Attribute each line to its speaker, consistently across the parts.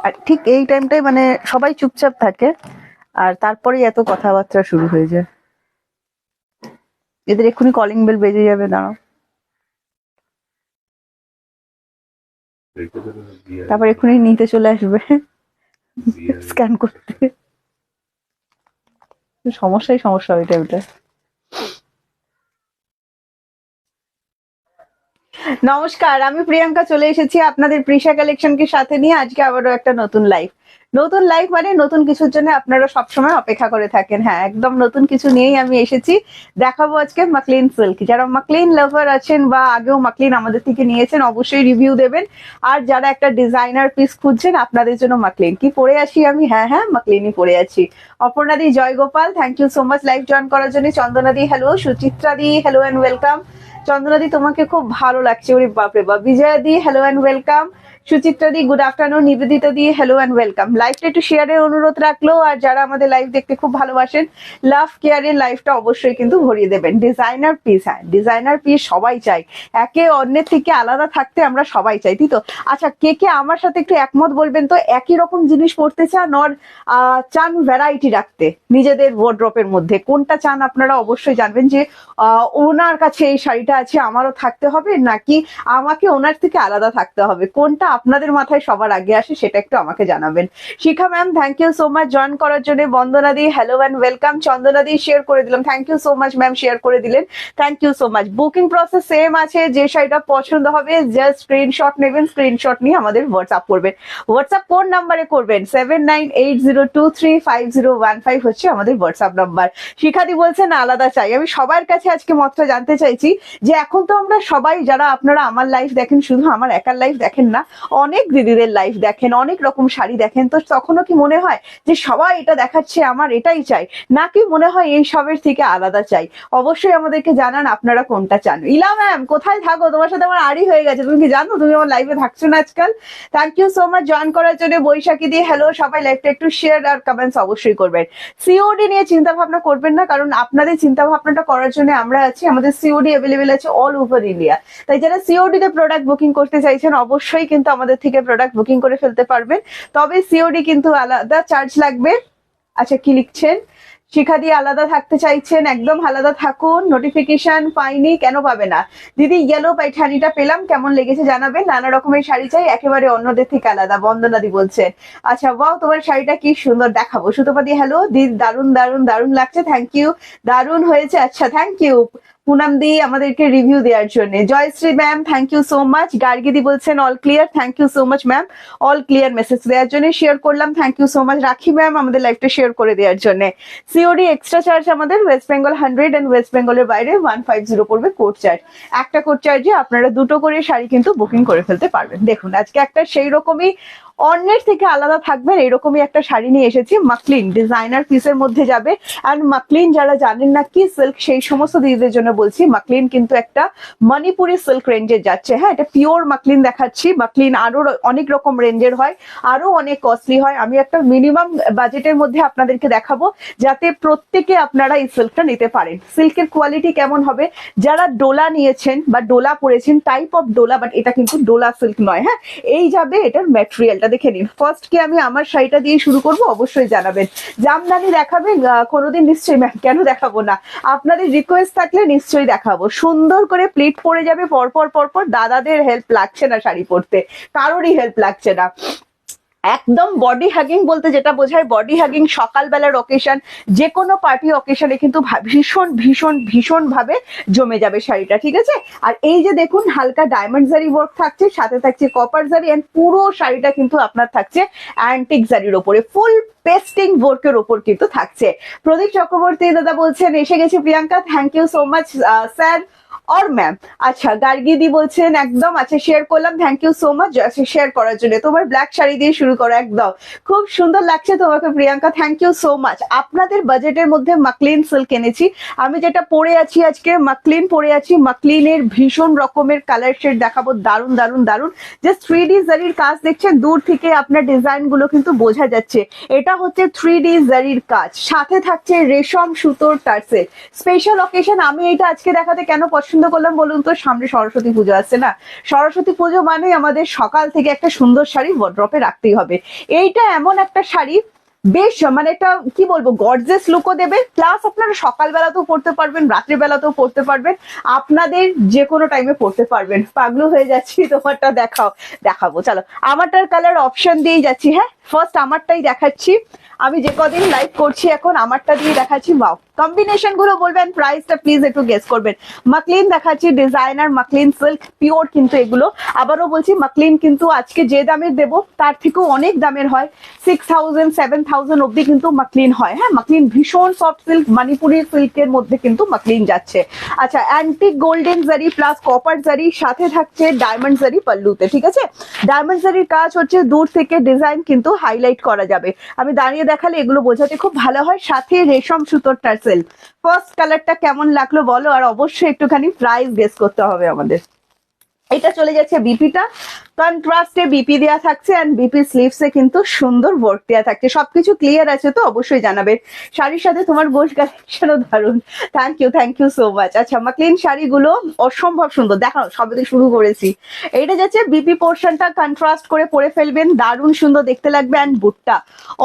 Speaker 1: আর ঠিক এই টাইমটাই মানে সবাই চুপচাপ থাকে, আর তারপরেই এত কথাবার্তা শুরু হয়ে যায়। এদের এক্ষুনি কলিং বেল বেজে যাবে, দাঁড়াও। তারপর এক্ষুনি নিতে চলে আসবে স্ক্যান করতে। সমস্যা ওই টাইমটা। নমস্কার, আমি প্রিয়াঙ্কা চলে এসেছি আপনাদের প্রিশা কালেকশনকে সাথে নিয়ে আজকে আবারও একটা নতুন লাইভ। নতুন লাইভ মানে নতুন কিছুর জন্য আপনারা সবসময় অপেক্ষা করে থাকেন। হ্যাঁ, একদম নতুন কিছু নিয়েই আমি এসেছি। দেখাবো আজকে মাকলিন সিল্ক। যারা মাকলিন লাভার আছেন বা আগেও মাকলিন আমাদের থেকে নিয়েছেন অবশ্যই রিভিউ দেবেন। আর যারা একটা ডিজাইনার পিস খুঁজছেন আপনাদের জন্য মাকলিন। কি পরে আছি আমি? হ্যাঁ মাকলিনই পরে আছি। অপর্ণাদি, Joygopal, thank you so much live join করার জন্য। চন্দনাদি হ্যালো, সুচিত্রাদি হ্যালো অ্যান্ড ওয়েলকাম। চন্দনাদি তোমাকে খুব ভালো লাগছে, ওরে বাপরে বাপ। Bijoya di hello and welcome. Suchitra di good afternoon. Nivedita di hello and welcome. লাইভটা একটু শেয়ারের অনুরোধ রাখলো, আর যারা আমাদের লাইভ দেখতে খুব ভালোবাসেন লাভ কেয়ারের লাইভটা অবশ্যই কিন্তু ভরিয়ে দেবেন। ডিজাইনার পিস, হ্যাঁ ডিজাইনার পিস সবাই চাই, একে অন্যের থেকে আলাদা থাকতে আমরা সবাই চাই, তাই তো? আচ্ছা, কে কে আমার সাথে একটু একমত বলবেন তো? একই রকম জিনিস পড়তে চান আর চান ভ্যারাইটি রাখতে নিজেদের ওয়ার্ড্রপের মধ্যে? কোনটা চান আপনারা অবশ্যই জানবেন, যে ওনার কাছে এই শাড়িটা আছে আমারও থাকতে হবে, নাকি আমাকে ওনার থেকে আলাদা থাকতে হবে? কোনটা আপনাদের মাথায় সবার আগে আসে সেটা একটু আমাকে জানাবেন। Shikha ma'am thank you so much join করার জন্য। Bandana di hello and welcome. Chandana di share করে দিলাম, thank you so much ma'am, share করে দিলেন, thank you so much. Booking process same আছে, যে শাড়িটা পছন্দ হবে জাস্ট স্ক্রিনশট নেবেন, স্ক্রিনশট নিয়ে আমাদের হোয়াটসঅ্যাপ করবেন। হোয়াটসঅ্যাপ কোন নাম্বারে করবেন? 7980235015 হচ্ছে আমাদের হোয়াটসঅ্যাপ নাম্বার। শিখাদি বলছেন আলাদা চাই। আমি সবার কাছে আজকে মতটা জানতে চাইছি, যে এখন তো আমরা সবাই, যারা আপনারা আমার লাইভ দেখেন, শুধু আমার একার লাইভ দেখেন না, অনেক দিদিদের লাইভ দেখেন, অনেক রকম শাড়ি দেখেন, তো তখনও কি মনে হয় যে সবাই এটা দেখাচ্ছে আমার এটাই চাই, নাকি মনে হয় এই সবের থেকে আলাদা চাই? অবশ্যই আমাদেরকে জানান আপনারা কোনটা চান। ইলা ম্যাম কোথায় থাকো? তোমার সাথে আমার আড়ি হয়ে গেছে, তুমি কি জানো তুমি আমার লাইভে থাকছো না আজকাল? Thank you so much join করার জন্য। বৈশাখী দিয়ে হ্যালো। সবাই লাইভটা একটু শেয়ার আর কমেন্টস অবশ্যই করবেন। সিওডি নিয়ে চিন্তা ভাবনা করবেন না, কারণ আপনাদের চিন্তা ভাবনাটা করার জন্য আমরা আছি। আমাদের সিওডি অ্যাভেলেবেল আছে অল ওভার ইন্ডিয়া। তাই যারা সিওডি তে প্রোডাক্ট বুকিং করতে চাইছেন অবশ্যই কিন্তু আমাদের থেকে প্রোডাক্ট বুকিং করে ফেলতে পারবেন, তবে সিওডি কিন্তু আলাদা চার্জ লাগবে। আচ্ছা, কি লিখছেন? শিখা দিয়ে আলাদা থাকতে চাইছেন, একদম আলাদা থাকুন। নোটিফিকেশন পাইনি, কেন পাবে না? দিদি ইয়েলো পাইঠানিটা পেলাম, কেমন লেগেছে জানাবেন। নানা রকমের শাড়ি চাই, একেবারে অন্যদের থেকে আলাদা। বন্দনাদি বলছেন আচ্ছা ওয়াও তোমার শাড়িটা কি সুন্দর, দেখাবো। সুতপাদি হ্যালো দিদি, দারুন দারুন দারুন লাগছে, থ্যাংক ইউ, দারুন হয়েছে। আচ্ছা থ্যাংক ইউ পুনাম দি আমাদেরকে রিভিউ দেওয়ার জন্য। Jayashree ma'am thank you so much. গার্গিদি বলছেন all clear, thank you so much ma'am, all clear message দেওয়ার জন্য। শেয়ার করলাম, thank you so much. Rakhi ma'am আমাদের লাইভটা শেয়ার করে দেওয়ার জন্য। সিওডি এক্সট্রা চার্জ আমাদের ওয়েস্ট বেঙ্গল 100 এন্ড ওয়েস্ট বেঙ্গলের বাইরে 150 পড়বে কোড চার্জ। একটা কোড চার্জে আপনারা দুটো করে শাড়ি কিন্তু বুকিং করে ফেলতে পারবেন। দেখুন আজকে একটা সেই রকমই অন্যের থেকে আলাদা থাকবেন এরকমই একটা শাড়ি নিয়ে এসেছি। মাকলিন ডিজাইনার পিসের মধ্যে যাবে। আর মাকলিন যারা জানেন না কি সিল্ক, সেই সমস্ত দিদিদের জন্য বলছি, মাকলিন কিন্তু একটা মণিপুরি সিল্ক রেঞ্জে যাচ্ছে। হ্যাঁ, এটা পিওর মাকলিন দেখাচ্ছি। মাকলিন আরো অনেক রকম রেঞ্জের হয়, আরো অনেক কস্টলি হয়। আমি একটা মিনিমাম বাজেটের মধ্যে আপনাদেরকে দেখাবো, যাতে প্রত্যেকে আপনারা এই সিল্কটা নিতে পারেন। সিল্কের কোয়ালিটি কেমন হবে? যারা ডোলা নিয়েছেন বা ডোলা পরেছেন, টাইপ অফ ডোলা, বাট এটা কিন্তু ডোলা সিল্ক নয়। হ্যাঁ, এই যাবে এটার ম্যাটেরিয়ালটা দেখে নিন। ফার্স্ট কি আমি আমার শাড়িটা দিয়ে শুরু করব? অবশ্যই জানাবেন। জামদানি দেখাবেন কোনোদিন? নিশ্চয়ই ম্যাম, কেন দেখাবো না? আপনাদের রিকোয়েস্ট থাকলে নিশ্চয়ই দেখাবো। সুন্দর করে প্লিট পরে যাবে পরপর পরপর। দাদাদের হেল্প লাগছে না শাড়ি পরতে, কারোরই হেল্প লাগছে না। একদম বডি হাগিং বলতে যেটা বোঝায়, বডি হাগিং সকালবেলার অকেশন, যে কোনো পার্টি অকেশনে কিন্তু ভীষণ ভীষণ ভীষণ ভাবে জমে যাবে শাড়িটা, ঠিক আছে? আর এই যে দেখুন হালকা ডায়মন্ড জারি ওয়ার্ক থাকছে, সাথে থাকছে কপার জারি, এন্ড পুরো শাড়িটা কিন্তু আপনার থাকছে অ্যান্টিক জারির ওপরে, ফুল পেস্টিং ওয়ার্কের ওপর কিন্তু থাকছে। প্রদীপ চক্রবর্তী দাদা বলছেন এসে গেছে Priyanka, thank you so much sir और ম্যাম। আচ্ছা গার্গিদি বলছেন একদম, আচ্ছা শেয়ার করলাম, thank you so much share করার জন্য। তোমার ব্ল্যাক শাড়ি দিয়ে শুরু করো, একদম খুব সুন্দর লাগছে তোমাকে Priyanka, thank you so much. আপনাদের বাজেটের মধ্যে মাকলিন সিল্ক এনেছি। আমি যেটা পরে আছি আজকে মাকলিন পরে আছি। মাকলিনের ভীষণ রকমের কালার শেড দেখাবো, দারুন দারুন দারুন। যে 3D জারির কাজ দেখছেন, দূর থেকে আপনার ডিজাইন গুলো কিন্তু বোঝা যাচ্ছে এটা হচ্ছে 3D জারির কাজ, সাথে থাকছে রেশম সুতোর টার্সেল। স্পেশাল অকেশন আমি এটা আজকে দেখাতে কেন পছন্দ পছন্দ করলাম বলুন তো? সামনে সরস্বতী পুজো আসছে না, সরস্বতী পুজো মানে আমাদের সকাল থেকে একটা সুন্দর শাড়ি ওয়ার্ড্রপে রাখতেই হবে। এইটা এমন একটা শাড়ি, বেশ মানে এটা কি বলবো, গর্জিয়াস লুকও দেবে, প্লাস আপনারা সকালবেলাতেও পড়তে পারবেন, রাত্রিবেলাতেও পড়তে পারবেন, আপনাদের যে কোনো টাইমে পড়তে পারবেন। পাগলু হয়ে যাচ্ছি, তোমারটা দেখাও। দেখাবো, চলো আমারটার কালার অপশন দিয়ে যাচ্ছি। হ্যাঁ, ফার্স্ট আমারটাই দেখাচ্ছি। আমি যে কদিন লাইভ করছি এখন আমারটা দিয়ে দেখাচ্ছি। ওয়াও, কম্বিনেশন গুলো বলবেন, প্রাইসটা প্লিজ একটু গেস করবেন। মাকলিন দেখাচ্ছি, ডিজাইনার মাকলিন সিল্ক, পিওর কিন্তু এগুলো। আবারও বলছি, মাকলিন কিন্তু আজকে যে দামের দেবো তার থেকেও অনেক দামের হয়, 6000 7000 অব্দি কিন্তু মাকলিন হয়। হ্যাঁ, মাকলিন ভীষণ সফট সিল্ক, মণিপুরি সিল্কের মধ্যে কিন্তু মাকলিন যাচ্ছে। আচ্ছা, অ্যান্টিক গোল্ডেন জারি প্লাস কপার জারি, সাথে থাকছে ডায়মন্ড জারি পাল্লুতে। ঠিক আছে, ডায়মন্ড জারির কাজ হচ্ছে দূর থেকে ডিজাইন কিন্তু হাইলাইট করা যাবে, আমি দাঁড়িয়ে দেখালে এগুলো বোঝাতে খুব ভালো হয়। সাথে রেশম সুতোর টার্সেল। ফার্স্ট কালারটা কেমন লাগলো বলো, আর অবশ্যই একটুখানি প্রাইস গেস করতে হবে আমাদের। এটা চলে যাচ্ছে বিপিটা, কন্ট্রাস্টে বিপি দেওয়া থাকছে, এন্ড বিপি স্লিভসে কিন্তু সুন্দর ওয়ার্ক দেওয়া থাকছে। সবকিছু ক্লিয়ার আছে তো? অবশ্যই জানাবে। শাড়ির সাথে তোমার গোশ কালেকশনও দারুন, থ্যাংক ইউ সো মাচ। আচ্ছা, মাকলিন শাড়িগুলো অসম্ভব সুন্দর, দেখাও সবে তো শুরু করেছি। এইটা যাচ্ছে বিপি পোর্শনটা কন্ট্রাস্ট করে পরে ফেলবেন, দারুণ সুন্দর দেখতে লাগবে। অ্যান্ড বুটটা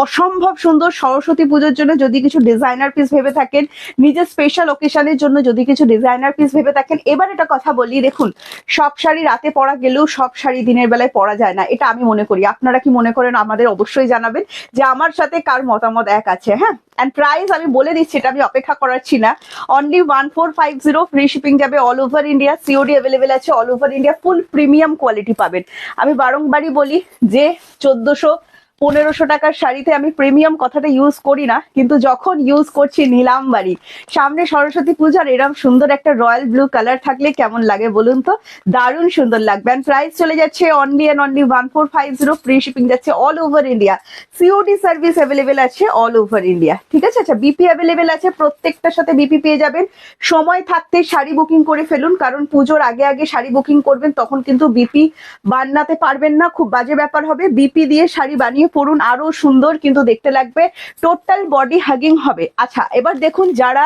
Speaker 1: অসম্ভব সুন্দর। সরস্বতী পুজোর জন্য যদি কিছু ডিজাইনার পিস ভেবে থাকেন, নিজের স্পেশাল ওকেশনের জন্য যদি কিছু ডিজাইনার পিস ভেবে থাকেন, এবার এটা কথা বলি, দেখুন সব শাড়ি রাতে পরা গেলেও সব শাড়ি দিনের বেলায় পরা যায় না, এটা আমি মনে করি। আপনারা কি মনে করেন আমাদের অবশ্যই জানাবেন, যে আমার সাথে কার মতামত এক আছে। হ্যাঁ, এন্ড প্রাইস আমি বলে দিচ্ছি, এটা আমি অপেক্ষা করাচ্ছি না। অনলি 1450, ফ্রি শিপিং যাবে all over India, COD available আছে all over India, full premium quality পাবেন। আমি বারংবারই বলি যে 1400-1500 টাকার শাড়িতে আমি প্রিমিয়াম কথাটা ইউজ করি না, কিন্তু যখন ইউজ করছি নিলাম বাড়ি। সামনে সরস্বতী পূজার এরকম সুন্দর একটা রয়্যাল ব্লু কালার থাকলে কেমন লাগে বলুন তো? দারুণ সুন্দর লাগবে। এন্ড প্রাইস চলে যাচ্ছে অনলি 1450, ফ্রি শিপিং যাচ্ছে all over India, COD service available আছে অল ওভার ইন্ডিয়া। ঠিক আছে, আচ্ছা বিপি অ্যাভেলেবেল আছে, প্রত্যেকটার সাথে বিপি পেয়ে যাবেন। সময় থাকতে শাড়ি বুকিং করে ফেলুন, কারণ পুজোর আগে আগে শাড়ি বুকিং করবেন, তখন কিন্তু বিপি বানাতে পারবেন না, খুব বাজে ব্যাপার হবে। বিপি দিয়ে শাড়ি বানিয়ে পরুন, আরো সুন্দর কিন্তু দেখতে লাগবে, টোটাল বডি হাগিং হবে। আচ্ছা, এবার দেখুন যারা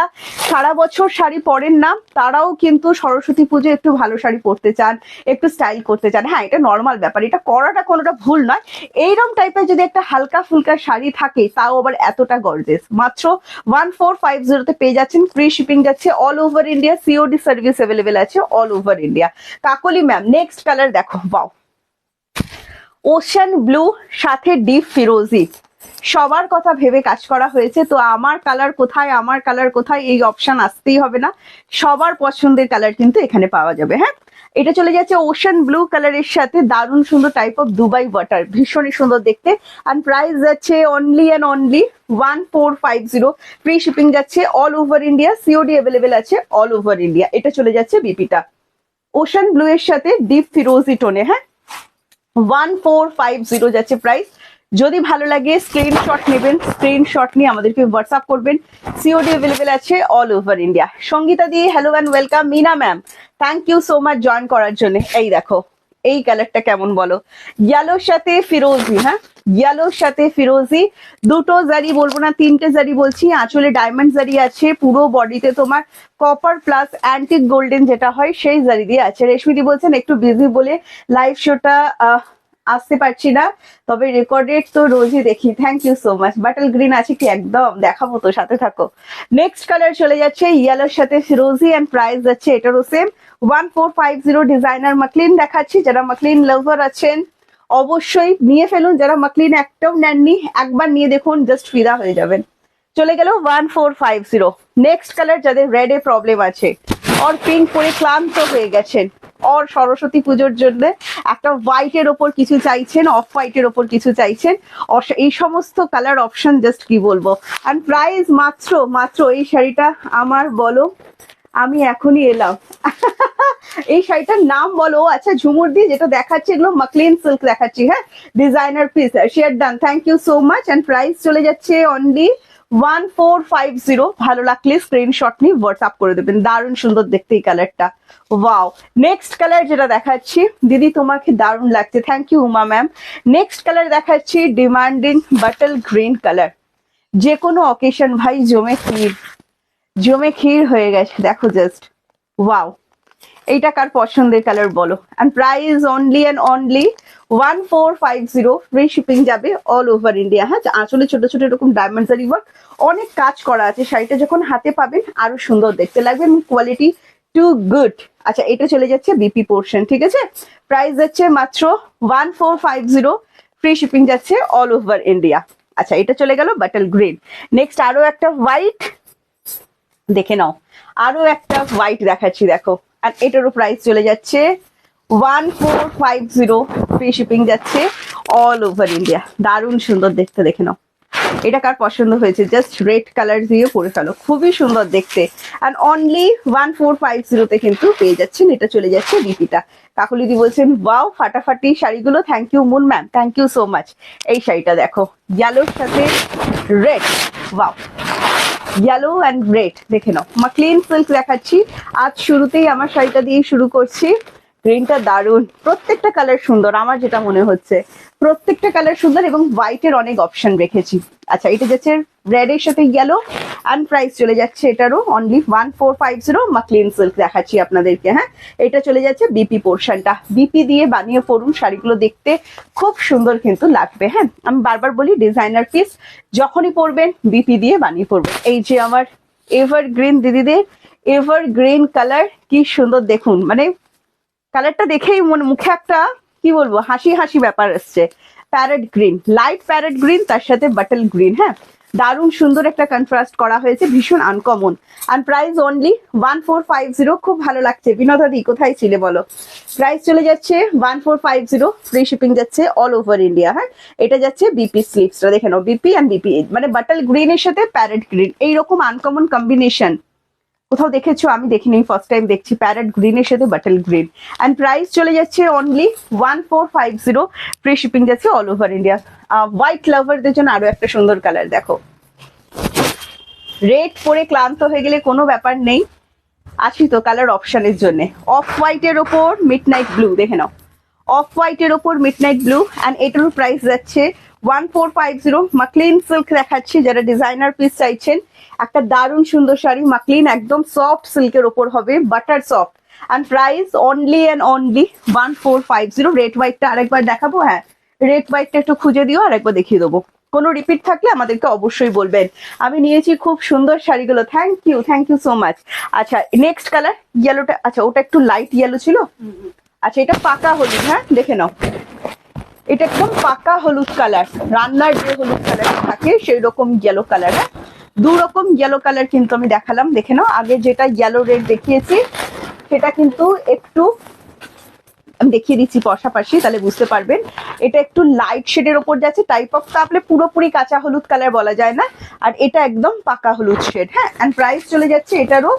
Speaker 1: সারা বছর শাড়ি পরেন না, তারাও কিন্তু সরস্বতী পুজো একটু ভালো শাড়ি পরতে চান, একটু স্টাইল করতে চান। হ্যাঁ, এটা নর্মাল ব্যাপার, এটা করাটা কোনোটা ভুল নয়। এইরকম টাইপের যদি একটা হালকা ফুলকা শাড়ি থাকে, তাও আবার এতটা গর্জিয়াস, মাত্র 1450 পেয়ে যাচ্ছেন। ফ্রি শিপিং যাচ্ছে all over India, COD service available আছে অল ওভার ইন্ডিয়া। কাকলি ম্যাম, নেক্সট কালার দেখো, বাও, ওশান ব্লু সাথে ডিপ ফিরোজি, সবার কথা ভেবে কাজ করা হয়েছে। তো আমার কালার কোথায়, আমার কালার কোথায়, এই অপশন আসতেই হবে না, সবার পছন্দের কালার কিন্তু এখানে পাওয়া যাবে। হ্যাঁ, এটা চলে যাচ্ছে ওশান ব্লু কালারের সাথে দারুণ সুন্দর টাইপ অফ দুবাই ওয়াটার, ভীষণই সুন্দর দেখতে। অ্যান্ড প্রাইস যাচ্ছে অনলি 1450, ফ্রি শিপিং যাচ্ছে all over India, COD available আছে অল ওভার ইন্ডিয়া। এটা চলে যাচ্ছে বিপিটা ওশান ব্লু এর সাথে ডিপ ফিরোজি টোনে। হ্যাঁ, 1450 যাচ্ছে প্রাইস। যদি ভালো লাগে স্ক্রিনশট নেবেন, স্ক্রিনশট নিয়ে আমাদেরকে হোয়াটসঅ্যাপ করবেন, সিওডি অ্যাভেলেবেল আছে অল ওভার ইন্ডিয়া। সঙ্গীতা দি hello and welcome. Meena ma'am, thank you so much join করার জন্য। এই দেখো এই কালারটা কেমন বলো, ইয়েলোর সাথে ফিরোজি। হ্যাঁ, ইয়েলোর সাথে ফিরোজি, দুটো জারি বলবো না, তিনটে জারি বলছি। আঁচলে ডায়মন্ড জারি আছে, পুরো বডিতে তোমার কপার প্লাস অ্যান্টিক গোল্ডেন যেটা হয় সেই জারি দিয়ে আছে। রেশমিদি বলছেন একটু বিজি বলে লাইভ শোটা আসতে পারছি না, তবে রেকর্ডেড তো রোজই দেখি। Thank you so much. Bottle green আছে কি? একদম দেখাবো তো, সাথে থাকো। নেক্সট কালার চলে যাচ্ছে ইয়েলোর সাথে ফিরোজি, এন্ড প্রাইস যাচ্ছে এটারও সেম 1450। ডিজাইনার মাকলিন দেখাচ্ছি, যারা মাকলিন লাভার আছেন অবশ্যই নিয়ে ফেলুন, যারা মাকলিন একটাও নেননি একবার নিয়ে দেখুন, জাস্ট ফিদা হয়ে যাবেন। চলে গেল 1450। নেক্সট কালার, যাদের রেড এ প্রবলেম আছে और পিঙ্ক পরে ক্লান্ত হয়ে গেছেন, और সরস্বতী পুজোর জন্য একটা হোয়াইটের ওপর কিছু চাইছেন, অফ হোয়াইটের ওপর কিছু চাইছেন, এই সমস্ত কালার অপশন জাস্ট কি বলবো। অ্যান্ড প্রাইস মাত্র এই শাড়িটা আমার বলো, আমি এখনই এলাম। এই শাড়িটার নাম বলো। আচ্ছা ঝুমুর দি যেটা দেখাচ্ছে, এগুলো মাকলিন সিল্ক দেখাচ্ছি। হ্যাঁ, designer piece, share done, thank you so much. And price চলে যাচ্ছে অনলি 1450। ভালো লাগলে স্ক্রিনশট নিয়ে হোয়াটসঅ্যাপ করে দেবেন, দারুণ সুন্দর দেখতে এই কালারটা। ওয়াও, নেক্সট কালার যেটা দেখাচ্ছি, দিদি তোমাকে দারুণ লাগছে, thank you Uma ma'am. Next colour দেখাচ্ছি ডিমান্ডিং বাটল গ্রিন কালার, যে কোনো অকেশন ভাই জমে ক্ষীর হয়ে গেছে। দেখো জাস্ট ওয়াও, এইটা কার পছন্দের কালার বলো। And price only and only 1450, free shipping যাবে অল ওভার ইন্ডিয়া। হ্যাঁ, আসলে ছোট ছোট এরকম ডায়মন্ড জারি ওয়ার্ক অনেক কাজ করা আছে, শাড়িটা যখন হাতে পাবেন আরো সুন্দর দেখতে লাগবে, কোয়ালিটি টু গুড। আচ্ছা, এটা চলে যাচ্ছে বিপি পোর্শন, ঠিক আছে। প্রাইস যাচ্ছে মাত্র 1450, ফ্রি শিপিং যাচ্ছে অল ওভার ইন্ডিয়া। আচ্ছা, এটা চলে গেল বাটল গ্রিন। নেক্সট আরো একটা হোয়াইট দেখে নাও, আরো একটা হোয়াইট দেখাচ্ছি দেখো। আর এটারও প্রাইস চলে যাচ্ছে 1450, ফ্রি শিপিং যাচ্ছে অল ওভার ইন্ডিয়া। দারুণ সুন্দর দেখতে, দেখে নাও। এটা কার পছন্দ হয়েছে জাস্ট রেড কালার দিয়ে পরে ফেলো, খুবই সুন্দর দেখতে। অ্যান্ড অনলি 1450 কিন্তু পেয়ে যাচ্ছেন। এটা চলে যাচ্ছে বিপিটা। কাকুলিদি বলছেন ওয়াও ফাটাফাটি শাড়িগুলো, thank you Moon ma'am, thank you so much. এই শাড়িটা দেখো, ইয়েলোর সাথে red, wow, yellow and red দেখে নাও। মাকলিন সিল্ক দেখাচ্ছি আজ শুরুতেই, আমার শাড়িটা দিয়ে শুরু করছি। গ্রিনটা দারুণ, প্রত্যেকটা কালার সুন্দর, আমার যেটা মনে হচ্ছে প্রত্যেকটা কালার সুন্দর, এবং হোয়াইটের অনেক অপশন রেখেছি। আচ্ছা, এটা যাচ্ছে রেড এর সাথে ইয়েলো, অ্যান্ড প্রাইস চলে যাচ্ছে এটারও অনলি 1450। মাকলিন সিল্ক দেখাচ্ছি আপনাদেরকে। হ্যাঁ, এটা চলে যাচ্ছে বিপি পোর্শনটা, বিপি দিয়ে বানিয়ে পড়ুন, শাড়িগুলো দেখতে খুব সুন্দর কিন্তু লাগবে। হ্যাঁ, আমি বারবার বলি ডিজাইনার পিস যখনই পরবেন বিপি দিয়ে বানিয়ে পড়বেন। এই যে আমার এভারগ্রিন দিদিদের এভারগ্রিন কালার, কি সুন্দর দেখুন, মানে কালারটা দেখেই মুখে একটা কি বলবো হাসি হাসি ব্যাপার আসছে। Parrot green, light parrot green, তার সাথে বাটল গ্রিন। হ্যাঁ, দারুণ সুন্দর একটা কন্ট্রাস্ট করা হয়েছে, ভীষণ আনকমন। অ্যান্ড প্রাইস অনলি 1450, খুব ভালো লাগছে। বিনোদা দি কোথায় ছিলে বলো। প্রাইস চলে যাচ্ছে 1450, ফ্রি শিপিং যাচ্ছে অল ওভার ইন্ডিয়া। হ্যাঁ, এটা যাচ্ছে বিপি স্লিভসটা দেখে নাও, বিপি অ্যান্ড বিপি, মানে বাটল গ্রিনের সাথে প্যারেট গ্রিন, এইরকম আনকমন কম্বিনেশন কোথাও দেখেছো? আমি দেখিনি, ফার্স্ট টাইম দেখছি প্যারেট গ্রিনের সাথে বাটল গ্রিন। অ্যান্ড প্রাইস চলে যাচ্ছে অনলি 1450, ফ্রি শিপিং যাচ্ছে অল ওভার ইন্ডিয়া। হোয়াইট লাভারদের জন্য আরো একটা সুন্দর কালার দেখো, রেড পরে ক্লান্ত হয়ে গেলে কোনো ব্যাপার নেই, আছি তো কালার অপশনের জন্য। অফ হোয়াইটের ওপর মিড নাইট ব্লু দেখে নাও, অফ হোয়াইটের ওপর মিড নাইট ব্লু, অ্যান্ড এটারও প্রাইস যাচ্ছে 1450। মাকলিন সিল্ক দেখাচ্ছি, যারা ডিজাইনার পিস চাইছেন, একটা দারুণ সুন্দর শাড়ি, মাকলিন একদম সফট সিল্কের ওপর হবে, butter soft. And price only and only 1450। Red হোয়াইটটা আরেকবার দেখাবো। হ্যাঁ, রেড হোয়াইটটা একটু খুঁজে দিও, আরেকবার দেখিয়ে দেবো। কোনো রিপিট থাকলে আমাদেরকে অবশ্যই বলবেন। আমি নিয়েছি খুব সুন্দর শাড়িগুলো, থ্যাংক ইউ সো মাচ। আচ্ছা, নেক্সট কালার ইয়েলোটা, আচ্ছা ওটা একটু লাইট ইয়েলো ছিল। আচ্ছা, এটা পাকা হলুদ। হ্যাঁ, দেখে নাও, এটা একদম পাকা হলুদ কালার, রান্নার যে হলুদ কালার থাকে সেই রকম ইয়েলো কালার। হ্যাঁ, দু রকম ইয়েলো কালার কিন্তু আমি দেখালাম, দেখে নাও। আগে যেটা ইয়েলো রেড দেখিয়েছি সেটা কিন্তু একটু আমি দেখিয়ে দিচ্ছি পাশাপাশি, তাহলে বুঝতে পারবেন। এটা একটু লাইট শেডের ওপর যাচ্ছে, টাইপ অফ তাহলে পুরোপুরি কাঁচা হলুদ কালার বলা যায় না, আর এটা একদম পাকা হলুদ শেড। হ্যাঁ, অ্যান্ড প্রাইস চলে যাচ্ছে এটারও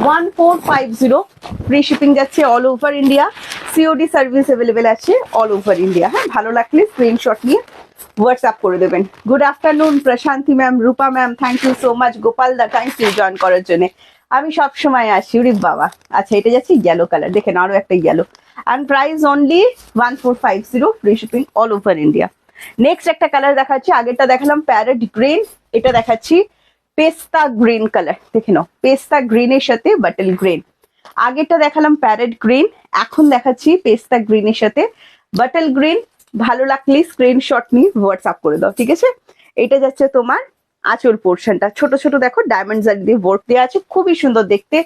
Speaker 1: 1450, ফ্রি শিপিং যাচ্ছে all over India, COD service available আছে অল ওভার ইন্ডিয়া। হ্যাঁ, ভালো লাগলে স্ক্রিনশট নিয়ে হোয়াটসঅ্যাপ করে দেবেন। Good afternoon Prashanti ma'am, Rupa ma'am, thank you so much. Gopal দা, থ্যাংক ইউ জয়েন করার জন্য, আমি সব সময় আসি উরি বাবা। আচ্ছা, এটা যাচ্ছে ইয়েলো কালার, দেখেন আরো একটা yellow, and price only 1450, free shipping all over India. Next একটা কালার দেখাচ্ছি, আগেরটা দেখালাম প্যারেট গ্রিন, এটা দেখাচ্ছি পেস্তা গ্রিন কালার, দেখে নাও পেস্তা গ্রিনের সাথে বাটল গ্রিন। আগেরটা দেখালাম প্যারেট গ্রিন, এখন দেখাচ্ছি পেস্তা গ্রিনের সাথে বাটল গ্রিন। ভালো লাগলে স্ক্রিনশট নিয়ে হোয়াটসঅ্যাপ করে দাও, ঠিক আছে। এটা যাচ্ছে তোমার আঁচল পোর্শনটা, ছোট ছোট দেখো ডায়মন্ড জারি দিয়ে ওয়ার্ক দেওয়া আছে, খুবই সুন্দর দেখতে।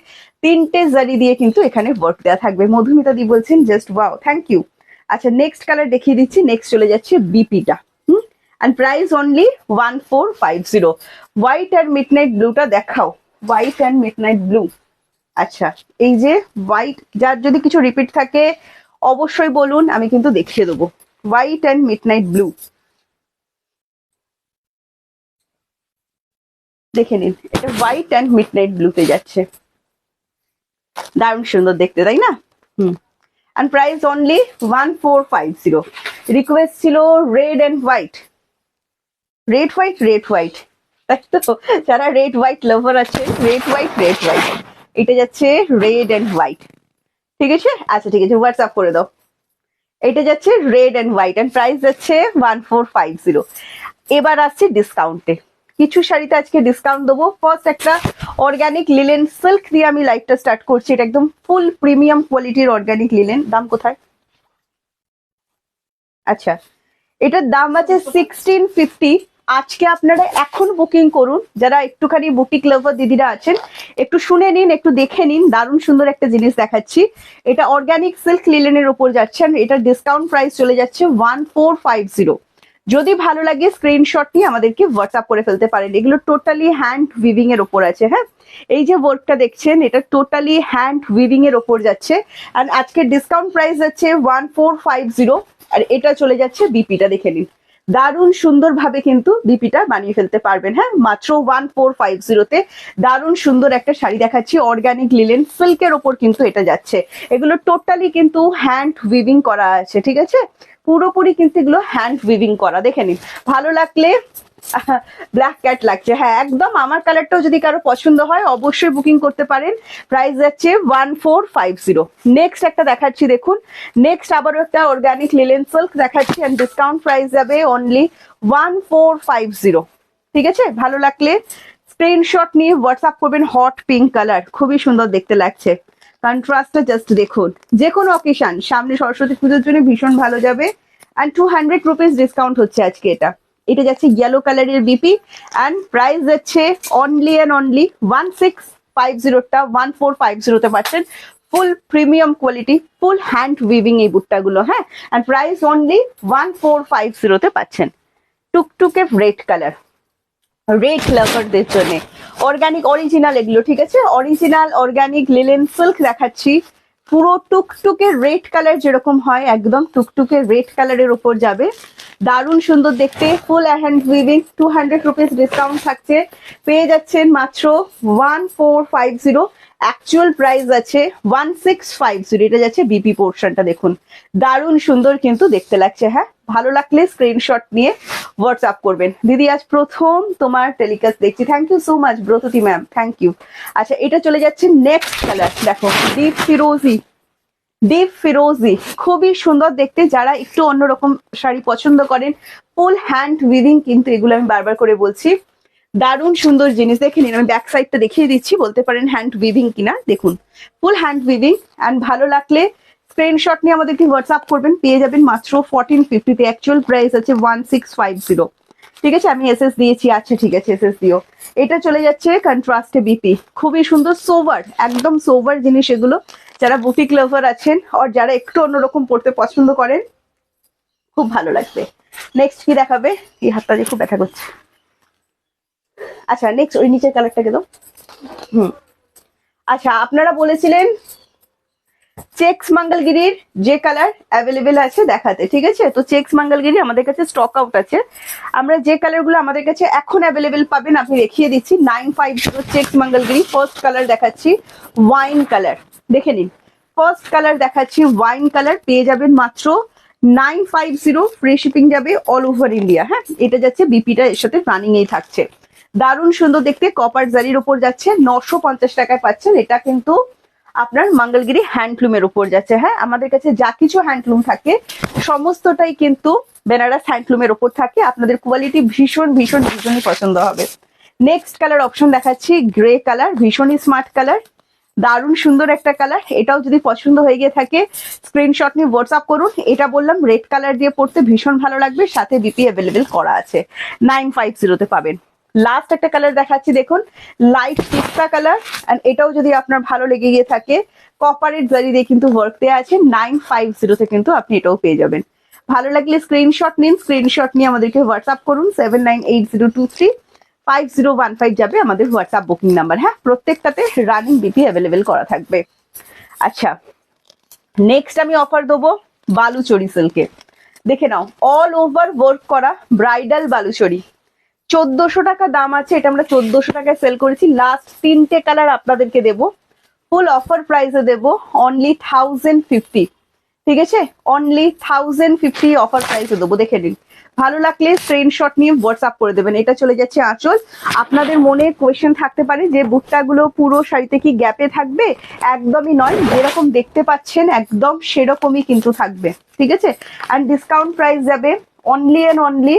Speaker 1: তিনটে জারি দিয়ে কিন্তু এখানে ওয়ার্ক দেওয়া থাকবে। মধুমিতা দি বলছেন জাস্ট ওয়াও, থ্যাংক ইউ। আচ্ছা, নেক্সট কালার দেখিয়ে দিচ্ছি, নেক্সট চলে যাচ্ছে বিপিটা। And price only 1450। হোয়াইট আর মিডনাইট ব্লুটা দেখাও, হোয়াইট অ্যান্ড মিডনাইট ব্লু। আচ্ছা, এই যে হোয়াইট, যার যদি কিছু রিপিট থাকে অবশ্যই বলুন, আমি কিন্তু দেখিয়ে দেবো। হোয়াইট অ্যান্ড মিডনাইট ব্লু দেখে নিন, এটা হোয়াইট অ্যান্ড মিডনাইট ব্লুতে যাচ্ছে, দারুণ সুন্দর দেখতে, তাই না? And price only 1450। রিকোয়েস্ট ছিল red and white, red white, red white, তাই তো? যারা রেড হোয়াইট লাভার আছে, রেড হোয়াইট, রেড হোয়াইট, এটা যাচ্ছে রেড অ্যান্ড হোয়াইট, ঠিক আছে? আচ্ছা, ঠিক আছে, হোয়াটসঅ্যাপ করে দাও। এটা যাচ্ছে red and white, and price যাচ্ছে 1450। এবার আসছে ডিসকাউন্টে, কিছু শাড়িতে আজকে ডিসকাউন্ট দেবো। ফার্স্ট একটা অর্গানিক লিলেন সিল্ক দিয়ে আমি লাইভটা স্টার্ট করছি। এটা একদম ফুল প্রিমিয়াম কোয়ালিটির অর্গানিক লিলেন। দাম কোথায়? আচ্ছা, এটার দাম আছে 1650। আজকে আপনারা এখন বুকিং করুন, যারা একটুখানি বুটিক লাভার দিদিরা আছেন একটু শুনে নিন, একটু দেখে নিন। দারুণ সুন্দর একটা জিনিস দেখাচ্ছি। এটা অর্গানিক সিল্ক লিলেনের ওপর যাচ্ছেন। এটা ডিসকাউন্ট প্রাইস চলে যাচ্ছে 1450। যদি ভালো লাগে স্ক্রিনশট নিয়ে আমাদেরকে হোয়াটসঅ্যাপ করে ফেলতে পারেন। এগুলো টোটালি হ্যান্ড উইভিং এর ওপর আছে। হ্যাঁ, এই যে ওয়ার্কটা দেখছেন এটা টোটালি হ্যান্ড উইভিং এর ওপর যাচ্ছে। আর আজকে ডিসকাউন্ট প্রাইস যাচ্ছে 1450। আর এটা চলে যাচ্ছে বিপিটা, দেখে নিন। দারুণ সুন্দর ভাবে কিন্তু বিপিটা বানিয়ে ফেলতে পারবেন। হ্যাঁ, মাত্র 1450তে দারুণ সুন্দর একটা শাড়ি দেখাচ্ছি। অর্গানিক লিলেন সিল্কের ওপর কিন্তু এটা যাচ্ছে। এগুলো টোটালি কিন্তু হ্যান্ড উইভিং করা আছে, ঠিক আছে? পুরোপুরি কিন্তু এগুলো হ্যান্ড উইভিং করা, দেখে নিন। ভালো লাগলে ব্ল্যাক ক্যাট লাগছে, হ্যাঁ একদম আমার কালারটাও যদি কারো পছন্দ হয় অবশ্যই বুকিং করতে পারেন। প্রাইস যাচ্ছে 1450। নেক্সট একটা দেখাচ্ছি, দেখুন। নেক্সট আবারও একটা অর্গানিক লিলেন সিল্ক দেখাচ্ছি এন্ড ডিসকাউন্ট প্রাইস যাবে অনলি 1450। ঠিক আছে, ভালো লাগলে স্ক্রিনশট নিয়ে হোয়াটসঅ্যাপ করবেন। হট পিঙ্ক কালার, খুবই সুন্দর দেখতে লাগছে। কন্ট্রাস্টটা জাস্ট দেখুন। যে কোনো অকেশন, সামনে সরস্বতী পুজোর জন্য ভীষণ ভালো যাবে। অ্যান্ড 200 রুপিস ডিসকাউন্ট হচ্ছে আজকে। এটা যাচ্ছে ইয়েলো কালারের বিপি অ্যান্ড প্রাইস যাচ্ছে অনলি অ্যান্ড অনলি 1650টা 1450তে পাচ্ছেন। ফুল premium quality, full hand weaving এই বুট্টাগুলো। হ্যাঁ, অ্যান্ড প্রাইস অনলি 1450তে পাচ্ছেন। টুকটুকে রেড কালার, রেড লাভারদের জন্য অর্গানিক অরিজিনাল এগুলো, ঠিক আছে? অরিজিনাল অর্গানিক লিলেন সিল্ক দেখাচ্ছি। পুরো টুকটুকে রেড কালার যেরকম হয়, একদম টুকটুকে রেড কালারের উপর যাবে। দারুণ সুন্দর দেখতে, full hand weaving. 200 rupees discount থাকছে, পেয়ে যাচ্ছেন মাত্র 1450। অ্যাকচুয়াল প্রাইস আছে 1650। এটা যাচ্ছে বিপি পোর্শনটা, দেখুন দারুণ সুন্দর কিন্তু দেখতে লাগছে। হ্যাঁ, ভালো লাগলে স্ক্রিনশট নিয়ে হোয়াটসঅ্যাপ করবেন। দিদি আজ প্রথম তোমার টেলিকাস্ট দেখছি, thank you so much Bratati ma'am, thank you. আচ্ছা, এটা চলে যাচ্ছে নেক্সট কালার, দেখো ডিপ ফিরোজি। ডিপ ফিরোজি খুবই সুন্দর দেখতে। যারা একটু অন্যরকম শাড়ি পছন্দ করেন, ফুল হ্যান্ড উইভিং কিন্তু এগুলো, আমি বারবার করে বলছি। দারুণ সুন্দর জিনিস, দেখে নিন। আমি ব্যাক সাইডটা দেখিয়ে দিচ্ছি, বলতে পারেন হ্যান্ড উইভিং কিনা। দেখুন ফুল হ্যান্ড উইভিং। অ্যান্ড ভালো লাগলে স্ক্রিনশট নিয়ে আমাদেরকে হোয়াটসঅ্যাপ করবেন, পেয়ে যাবেন মাত্র 1450তে। অ্যাকচুয়াল প্রাইস আছে 1650। ঠিক আছে, আমি এসএস দিয়েছি। আচ্ছা ঠিক আছে, এসএস দিও। এটা চলে যাচ্ছে কন্ট্রাস্টে বিপি, খুবই সুন্দর সোভার, একদম সোভার জিনিস এগুলো। যারা বুটিক লাভার আছেন আর যারা একটু অন্যরকম পড়তে পছন্দ করেন, খুব ভালো লাগবে। নেক্সট কি দেখাবে? এই হাতটা দিয়ে খুব ব্যথা করছে। আচ্ছা, নেক্সট ওই নিচের কালারটাকে দাও। আচ্ছা, আপনারা বলেছিলেন চেক্স মঙ্গলগিরির যে কালার অ্যাভেলেবেল আছে দেখাতে, ঠিক আছে? তো চেক্স মঙ্গলগিরি আমাদের কাছে স্টক আউট আছে। আমরা যে কালারগুলো আমাদের কাছে এখন অ্যাভেলেবেল পাবেন আপনি দেখিয়ে দিচ্ছি। 950 চেক্স মঙ্গলগিরি। ফার্স্ট কালার দেখাচ্ছি ওয়াইন কালার, দেখে নিন। ফার্স্ট কালার দেখাচ্ছি ওয়াইন কালার, পেয়ে যাবেন মাত্র 950। ফ্রি শিপিং যাবে অল ওভার ইন্ডিয়া। হ্যাঁ, এটা যাচ্ছে বিপিটা এর সাথে রানিং এই থাকছে। দারুণ সুন্দর দেখতে, কপার জারির উপর যাচ্ছে, 950 টাকায় পাচ্ছেন। এটা কিন্তু আপনার মঙ্গলগিরি হ্যান্ডলুমের উপর যাচ্ছে। হ্যাঁ, আমাদের কাছে যা কিছু হ্যান্ডলুম থাকে সমস্তটাই কিন্তু বেনারস হ্যান্ডলুমের উপর থাকে। আপনাদের কোয়ালিটি ভীষণ ভীষণ ভীষণই পছন্দ হবে। নেক্সট কালার অপশন দেখাচ্ছি গ্রে কালার, ভীষণই স্মার্ট কালার, দারুণ সুন্দর একটা কালার। এটাও যদি পছন্দ হয়ে গিয়ে থাকে স্ক্রিনশট নিয়ে হোয়াটসঅ্যাপ করুন। এটা বললাম রেড কালার দিয়ে পড়তে ভীষণ ভালো লাগবে, সাথে বিপি অ্যাভেলেবেল করা আছে। 950তে পাবেন। লাস্ট একটা কালার দেখাচ্ছি, দেখুন লাইট পিস্তা কালার। এন্ড এটাও যদি আপনার ভালো লেগে গিয়ে থাকে, কপারের জারি দিয়ে কিন্তু ওয়ার্ক দেওয়া আছে। 950তে কিন্তু আপনি এটাও পেয়ে যাবেন। ভালো লাগলে স্ক্রিনশট নিন, স্ক্রিনশট নিয়ে আমাদেরকে হোয়াটসঅ্যাপ করুন। 7980235015 যাবে আমাদের হোয়াটসঅ্যাপ বুকিং নাম্বার। হ্যাঁ, প্রত্যেকটাতে রানিং বিপি অ্যাভেলেবেল করা থাকবে। আচ্ছা, নেক্সট আমি অফার দেবো বালুচরি সিল্কে। দেখে নাও, অল ওভার ওয়ার্ক করা ব্রাইডাল বালুচরি। 1400 টাকা দাম আছে, এটা আমরা 1400 টাকায় সেল করেছি। লাস্ট 3টে কালার আপনাদেরকে দেবো, ফুল অফার প্রাইসে দেবো অনলি 1050। ঠিক আছে, অনলি 1050 অফার প্রাইসে দেবো, দেখে নিন। ভালো লাগলে স্ক্রিনশট নিয়ে হোয়াটসঅ্যাপ করে দেবেন। এটা চলে যাচ্ছে আঁচল। আপনাদের মনে কোয়েশ্চেন থাকতে পারে যে বুটটাগুলো পুরো শাড়িতে কি গ্যাপে থাকবে? একদমই নয়, যেরকম দেখতে পাচ্ছেন একদম সেরকমই কিন্তু থাকবে। ঠিক আছে, অ্যান্ড ডিসকাউন্ট প্রাইস যাবে অনলি অ্যান্ড অনলি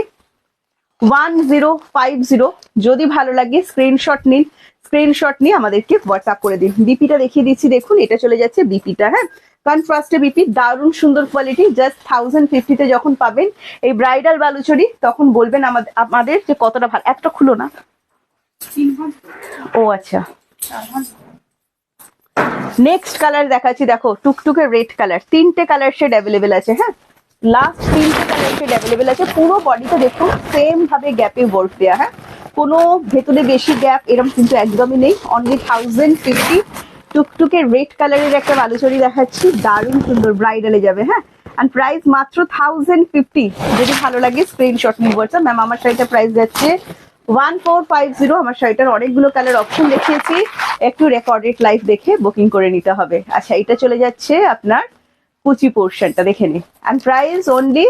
Speaker 1: 1050। যদি ভালো লাগে স্ক্রিনশট নিন, স্ক্রিনশট নিয়ে আমাদেরকে হোয়াটসঅ্যাপ করে দিন। বিপিটা দেখিয়ে দিচ্ছি, দেখুন এটা চলে যাচ্ছে বিপিটা। হ্যাঁ, কনট্রাস্টে বিপি, দারুণ সুন্দর কোয়ালিটি। জাস্ট 1050 যখন পাবেন এই ব্রাইডাল বালুচরি, তখন বলবেন আমাদের যে কতটা ভালো। একটা খুলো না, ও আচ্ছা। নেক্সট কালার দেখাচ্ছি, দেখো টুকটুকে রেড কালার, তিনটে কালার শেড অ্যাভেলেবেল আছে। হ্যাঁ, লাস্ট তিনটে কালার শেড অ্যাভেলেবেল আছে। পুরো বডিটা দেখুন সেম ভাবে গ্যাপে ওয়ার্ক দেয়া। হ্যাঁ, কোনো ভেতরে বেশি গ্যাপ এরকম কিন্তু একদমই নেই। অনলি 1050। টুকটুকে রেড কালারের একটা বালুচরি দেখাচ্ছি, দারুণ সুন্দর, ব্রাইডালে যাবে। হ্যাঁ, এন্ড প্রাইস মাত্র 1050। যদি ভালো লাগে স্ক্রিনশট নিয়ে হোয়াটসঅ্যাপ। ম্যাম আমার শাড়িটা প্রাইস যাচ্ছে 1450। আমার শাড়িটার অনেকগুলো কালার অপশন দেখিয়েছি, একটু রেকর্ডেড লাইভ দেখে বুকিং করে নিতে হবে। আচ্ছা, এটা চলে যাচ্ছে আপনার কুচি পোর্শনটা, দেখে নিন। And price only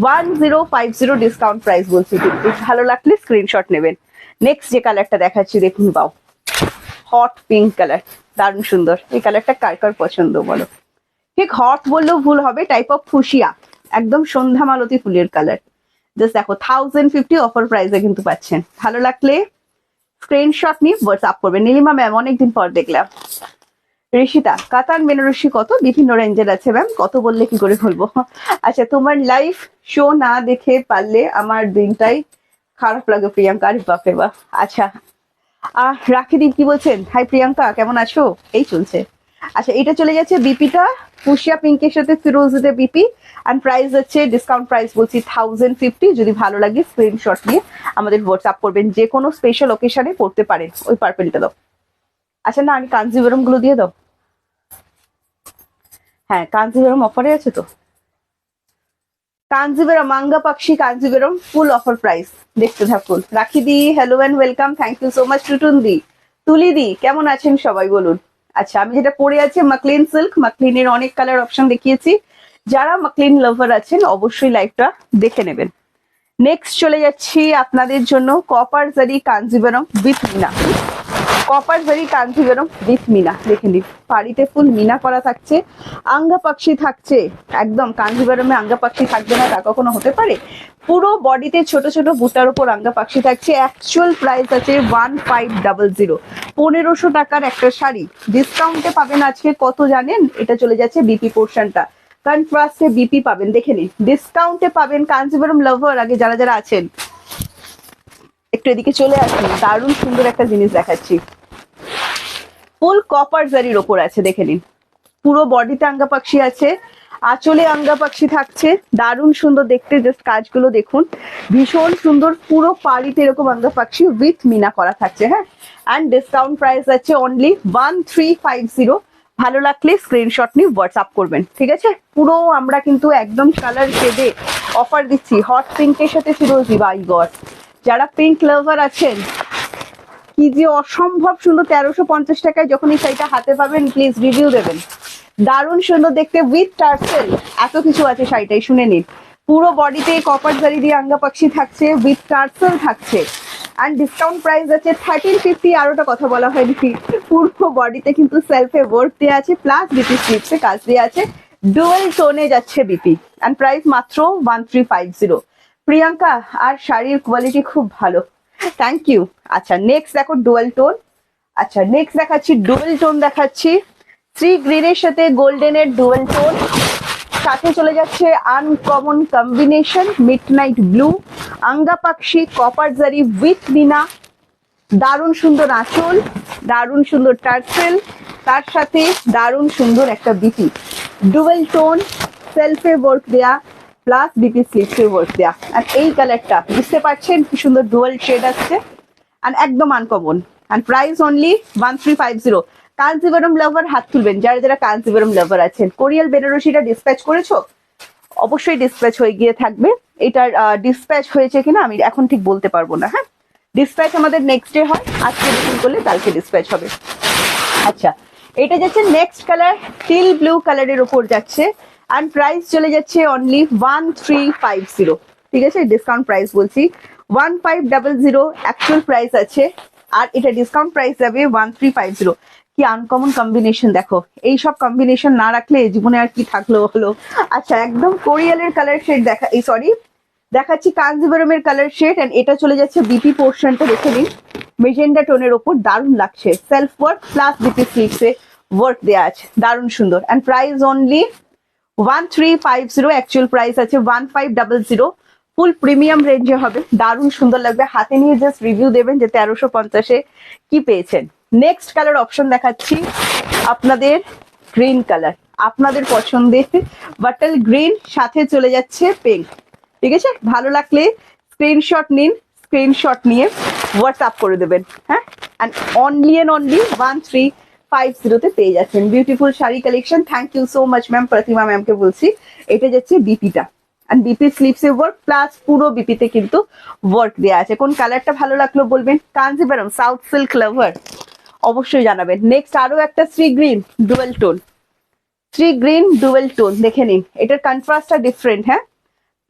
Speaker 1: 1050, discount price বলছি কিন্তু। ভালো লাগলে স্ক্রিনশট নেবেন। নেক্সট যে কালারটা দেখাচ্ছি দেখুন, বাও, হট পিঙ্ক কালার, দারুণ সুন্দর। এই কালারটা কার কার পছন্দ বলো? ঠিক হট বললেও ভুল হবে, টাইপ অফ ফুসিয়া, একদম সন্ধ্যা মালতী ফুলের কালার। জাস্ট দেখো 1050 অফার প্রাইসে কিন্তু পাচ্ছেন। ভালো লাগলে স্ক্রিনশট নিয়ে হোয়াটসঅ্যাপ করবেন। নীলিমা ম্যাম অনেকদিন পর দেখলাম। ঋষিতা, কাতান বেনারসি কত? বিভিন্ন রেঞ্জের আছে ম্যাম, কত বললে কি করে বলবো। আচ্ছা, তোমার লাইভ শো না দেখে পারলে আমার দিনটাই খারাপ লাগে প্রিয়াঙ্কা। আরে বাপরে বাপ। আচ্ছা, রাখিদীপ কি বলছেন? হাই প্রিয়াঙ্কা, কেমন আছো? এই চলছে। আচ্ছা, এটা চলে যাচ্ছে বিপিটা ফুশিয়া পিঙ্কের সাথে ফিরোজে বিপি। এন্ড প্রাইস হচ্ছে ডিসকাউন্ট প্রাইস বলছি 1050। যদি ভালো লাগে স্ক্রিনশট নিয়ে আমাদের হোয়াটসঅ্যাপ করবেন। যে কোনো স্পেশাল ওকেশনে পড়তে পারেন। ওই পার্পেলটা দাও। আচ্ছা, না আমি কাঞ্জিবরম গুলো দিয়ে দাও। হ্যাঁ, কাঞ্জিবরম অফারে আছে তো। Kanjivaram, Manga Pakshi Kanjivaram full offer price. দেখতে থাকুন। Rakhi di, hello and welcome, thank you so much. Tutun di, Tuli di, কেমন আছেন সবাই বলুন? আচ্ছা, আমি যেটা পরে আছি মাকলিন সিল্ক। মাকলিনের অনেক কালার অপশন দেখিয়েছি, যারা মাকলিন লাভার আছেন অবশ্যই লাইভটা দেখে নেবেন। নেক্সট চলে যাচ্ছি আপনাদের জন্য কপার জারি কাঞ্জিবরম উইথ মিনা। কপার জারি কাঞ্জিবরম উইথ মিনা, দেখে নিন। পাড়িতে ফুল মিনা করা থাকছে, আঙ্গা পাক্ষি থাকছে। একদম কাঞ্জিবরমে আঙ্গা পাক্ষি থাকবে না তা কখনো হতে পারে? পুরো বডিতে ছোট ছোট বুটার উপর আঙ্গা পাক্ষি থাকছে। অ্যাকচুয়াল প্রাইস আছে 1500। 1500 টাকার একটা শাড়ি ডিসকাউন্টে পাবেন আজকে কত জানেন? এটা চলে যাচ্ছে বিপি পোর্শনটা, কন্ট্রাস্টে বিপি পাবেন, দেখে নিন। ডিসকাউন্টে পাবেন কাঞ্জিবরম লাভার আগে যারা যারা আছেন একটু এদিকে চলে আসুন। দারুণ সুন্দর একটা জিনিস দেখাচ্ছি, ফুল কপার জারির ওপর আছে, দেখে নিন। পুরো বডিতে আঙ্গা পাক্ষি আছে, আঁচলে আঙ্গা পাক্ষি থাকছে, দারুণ সুন্দর দেখতে। জাস্ট কাজগুলো দেখুন, ভীষণ সুন্দর। পুরো পাড়িতে এরকম আঙ্গা পাক্ষি উইথ মিনা করা থাকছে। হ্যাঁ, অ্যান্ড ডিসকাউন্ট প্রাইস আছে অনলি 1350। ভালো লাগলে স্ক্রিনশট নিয়ে হোয়াটসঅ্যাপ করবেন, ঠিক আছে? পুরো আমরা কিন্তু একদম কালার শেডে অফার দিচ্ছি। হট পিঙ্কের সাথে ফিরোজি, বাই গড, যারা পিঙ্ক লাভার আছেন, কি যে অসম্ভব সুন্দর। 1350 টাকায় যখন এই শাড়িটা হাতে পাবেন প্লিজ রিভিউ দেবেন। দারুণ সুন্দর দেখতে উইথ টার্সেল, এত কিছু আছে শাড়িটাই, শুনে নিন। পুরো বডিতে কপার জারি দিয়ে আঙ্গা পাক্ষি থাকছে, উইথ টার্সেল থাকছে। অ্যান্ড ডিসকাউন্ট প্রাইস আছে 1350। আরোটা কথা বলা হয়নি, পুরো বডিতে কিন্তু সেলফে ওয়ার্ক দেওয়া আছে, প্লাস বিপি স্লিপসে কাজ দেওয়া আছে। ডুয়েল টোনে যাচ্ছে বিপি, অ্যান্ড প্রাইস মাত্র 1350। প্রিয়াঙ্কা, আর শাড়ির কোয়ালিটি খুব ভালো, থ্যাংক ইউ। আচ্ছা, নেক্সট দেখো ডুয়েল টোন। আচ্ছা, নেক্সট দেখাচ্ছি ডুয়েল টোন দেখাচ্ছি, সি গ্রিনের সাথে গোল্ডেনের ডুয়েল টোন। সাথে চলে যাচ্ছে আনকমন কম্বিনেশন মিডনাইট ব্লু, আঙ্গা পাক্ষি কপার জারি উইথ মিনা, দারুণ সুন্দর আঁচল, দারুণ সুন্দর টার্সেল, তার সাথে দারুণ সুন্দর একটা বিপি। ডুয়েল টোন, সেলফে ওয়ার্ক দেয়া, প্লাস বিপি স্লিপসে ওয়ার্ক দেয়া। আর এই কালারটা বুঝতে পারছেন কি সুন্দর ডুয়েল শেড আসছে, আর একদম আনকমন। আর প্রাইস অনলি 1350। কাঞ্জিবরম লাভার হাত তুলবেন, যারা যারা কাঞ্জিবরম লাভার আছেন। কোরিয়াল বেনারসিটা ডিসপ্যাচ করেছো? অবশ্যই ডিসপ্যাচ হয়ে গিয়ে থাকবে। এটার ডিসপ্যাচ হয়েছে কিনা আমি এখন ঠিক বলতে পারবো না। হ্যাঁ, ডিসপ্যাচ আমাদের নেক্সট ডে হয়, আজকে বুকিং করলে কালকে ডিসপ্যাচ হবে। আচ্ছা, এটা যাচ্ছে নেক্সট কালার, টিল ব্লু কালারের উপর যাচ্ছে, অ্যান্ড প্রাইস চলে যাচ্ছে অনলি 1350। ঠিক আছে, ডিসকাউন্ট প্রাইস বলছি 1500, অ্যাকচুয়াল প্রাইস আছে, আর এটা ডিসকাউন্ট প্রাইস যাবে 1350। কি আনকমন কম্বিনেশন দেখো, এই সব কম্বিনেশন না রাখলে জীবনে আর কি থাকলো হলো। আচ্ছা, একদম কোরিয়ালের কালার শেড দেখা, এই সরি দেখাচ্ছি কাঞ্জিভারমের কালার শেড, এন্ড এটা চলে যাচ্ছে বিপি পোর্শনটা, দেখে নিন মেজেন্ডা টোনের ওপর, দারুণ লাগছে। সেলফ ওয়ার্ক প্লাস বিপি স্লিভসে ওয়ার্ক দেওয়া আছে, দারুণ সুন্দর। And price only 1350, actual price আছে 1500। ফুল প্রিমিয়াম রেঞ্জে হবে, দারুণ সুন্দর লাগবে। হাতে নিয়ে জাস্ট রিভিউ দেবেন যে 1350-এ কি পেয়েছেন। নেক্সট কালার অপশন দেখাচ্ছি আপনাদের, গ্রিন কালার, আপনাদের পছন্দের বাটল গ্রিন, সাথে চলে যাচ্ছে পিঙ্ক। ঠিক আছে, ভালো লাগলে স্ক্রিনশট নিন, স্ক্রিনশট নিয়ে হোয়াটসঅ্যাপ করে দেবেন। হ্যাঁ, অ্যান্ড অনলি অ্যান্ড অনলি 1350-তে পেয়ে যাচ্ছেন beautiful sari collection. Thank you so much ma'am, Pratima ম্যামকে বলছি। এটা যাচ্ছে বিপিটা, অ্যান্ড বিপি স্লিভসে ওয়ার্ক প্লাস পুরো বিপিতে কিন্তু ওয়ার্ক দেওয়া আছে। কোন কালারটা ভালো লাগলো বলবেন। কাঞ্জিভারম সাউথ সিল্ক লাভার অবশ্যই জানাবেন। নেক্সট আরো একটা Shri green dual tone, Shri green dual tone দেখে নিন, এটার কন্ট্রাস্টটা ডিফারেন্ট। হ্যাঁ,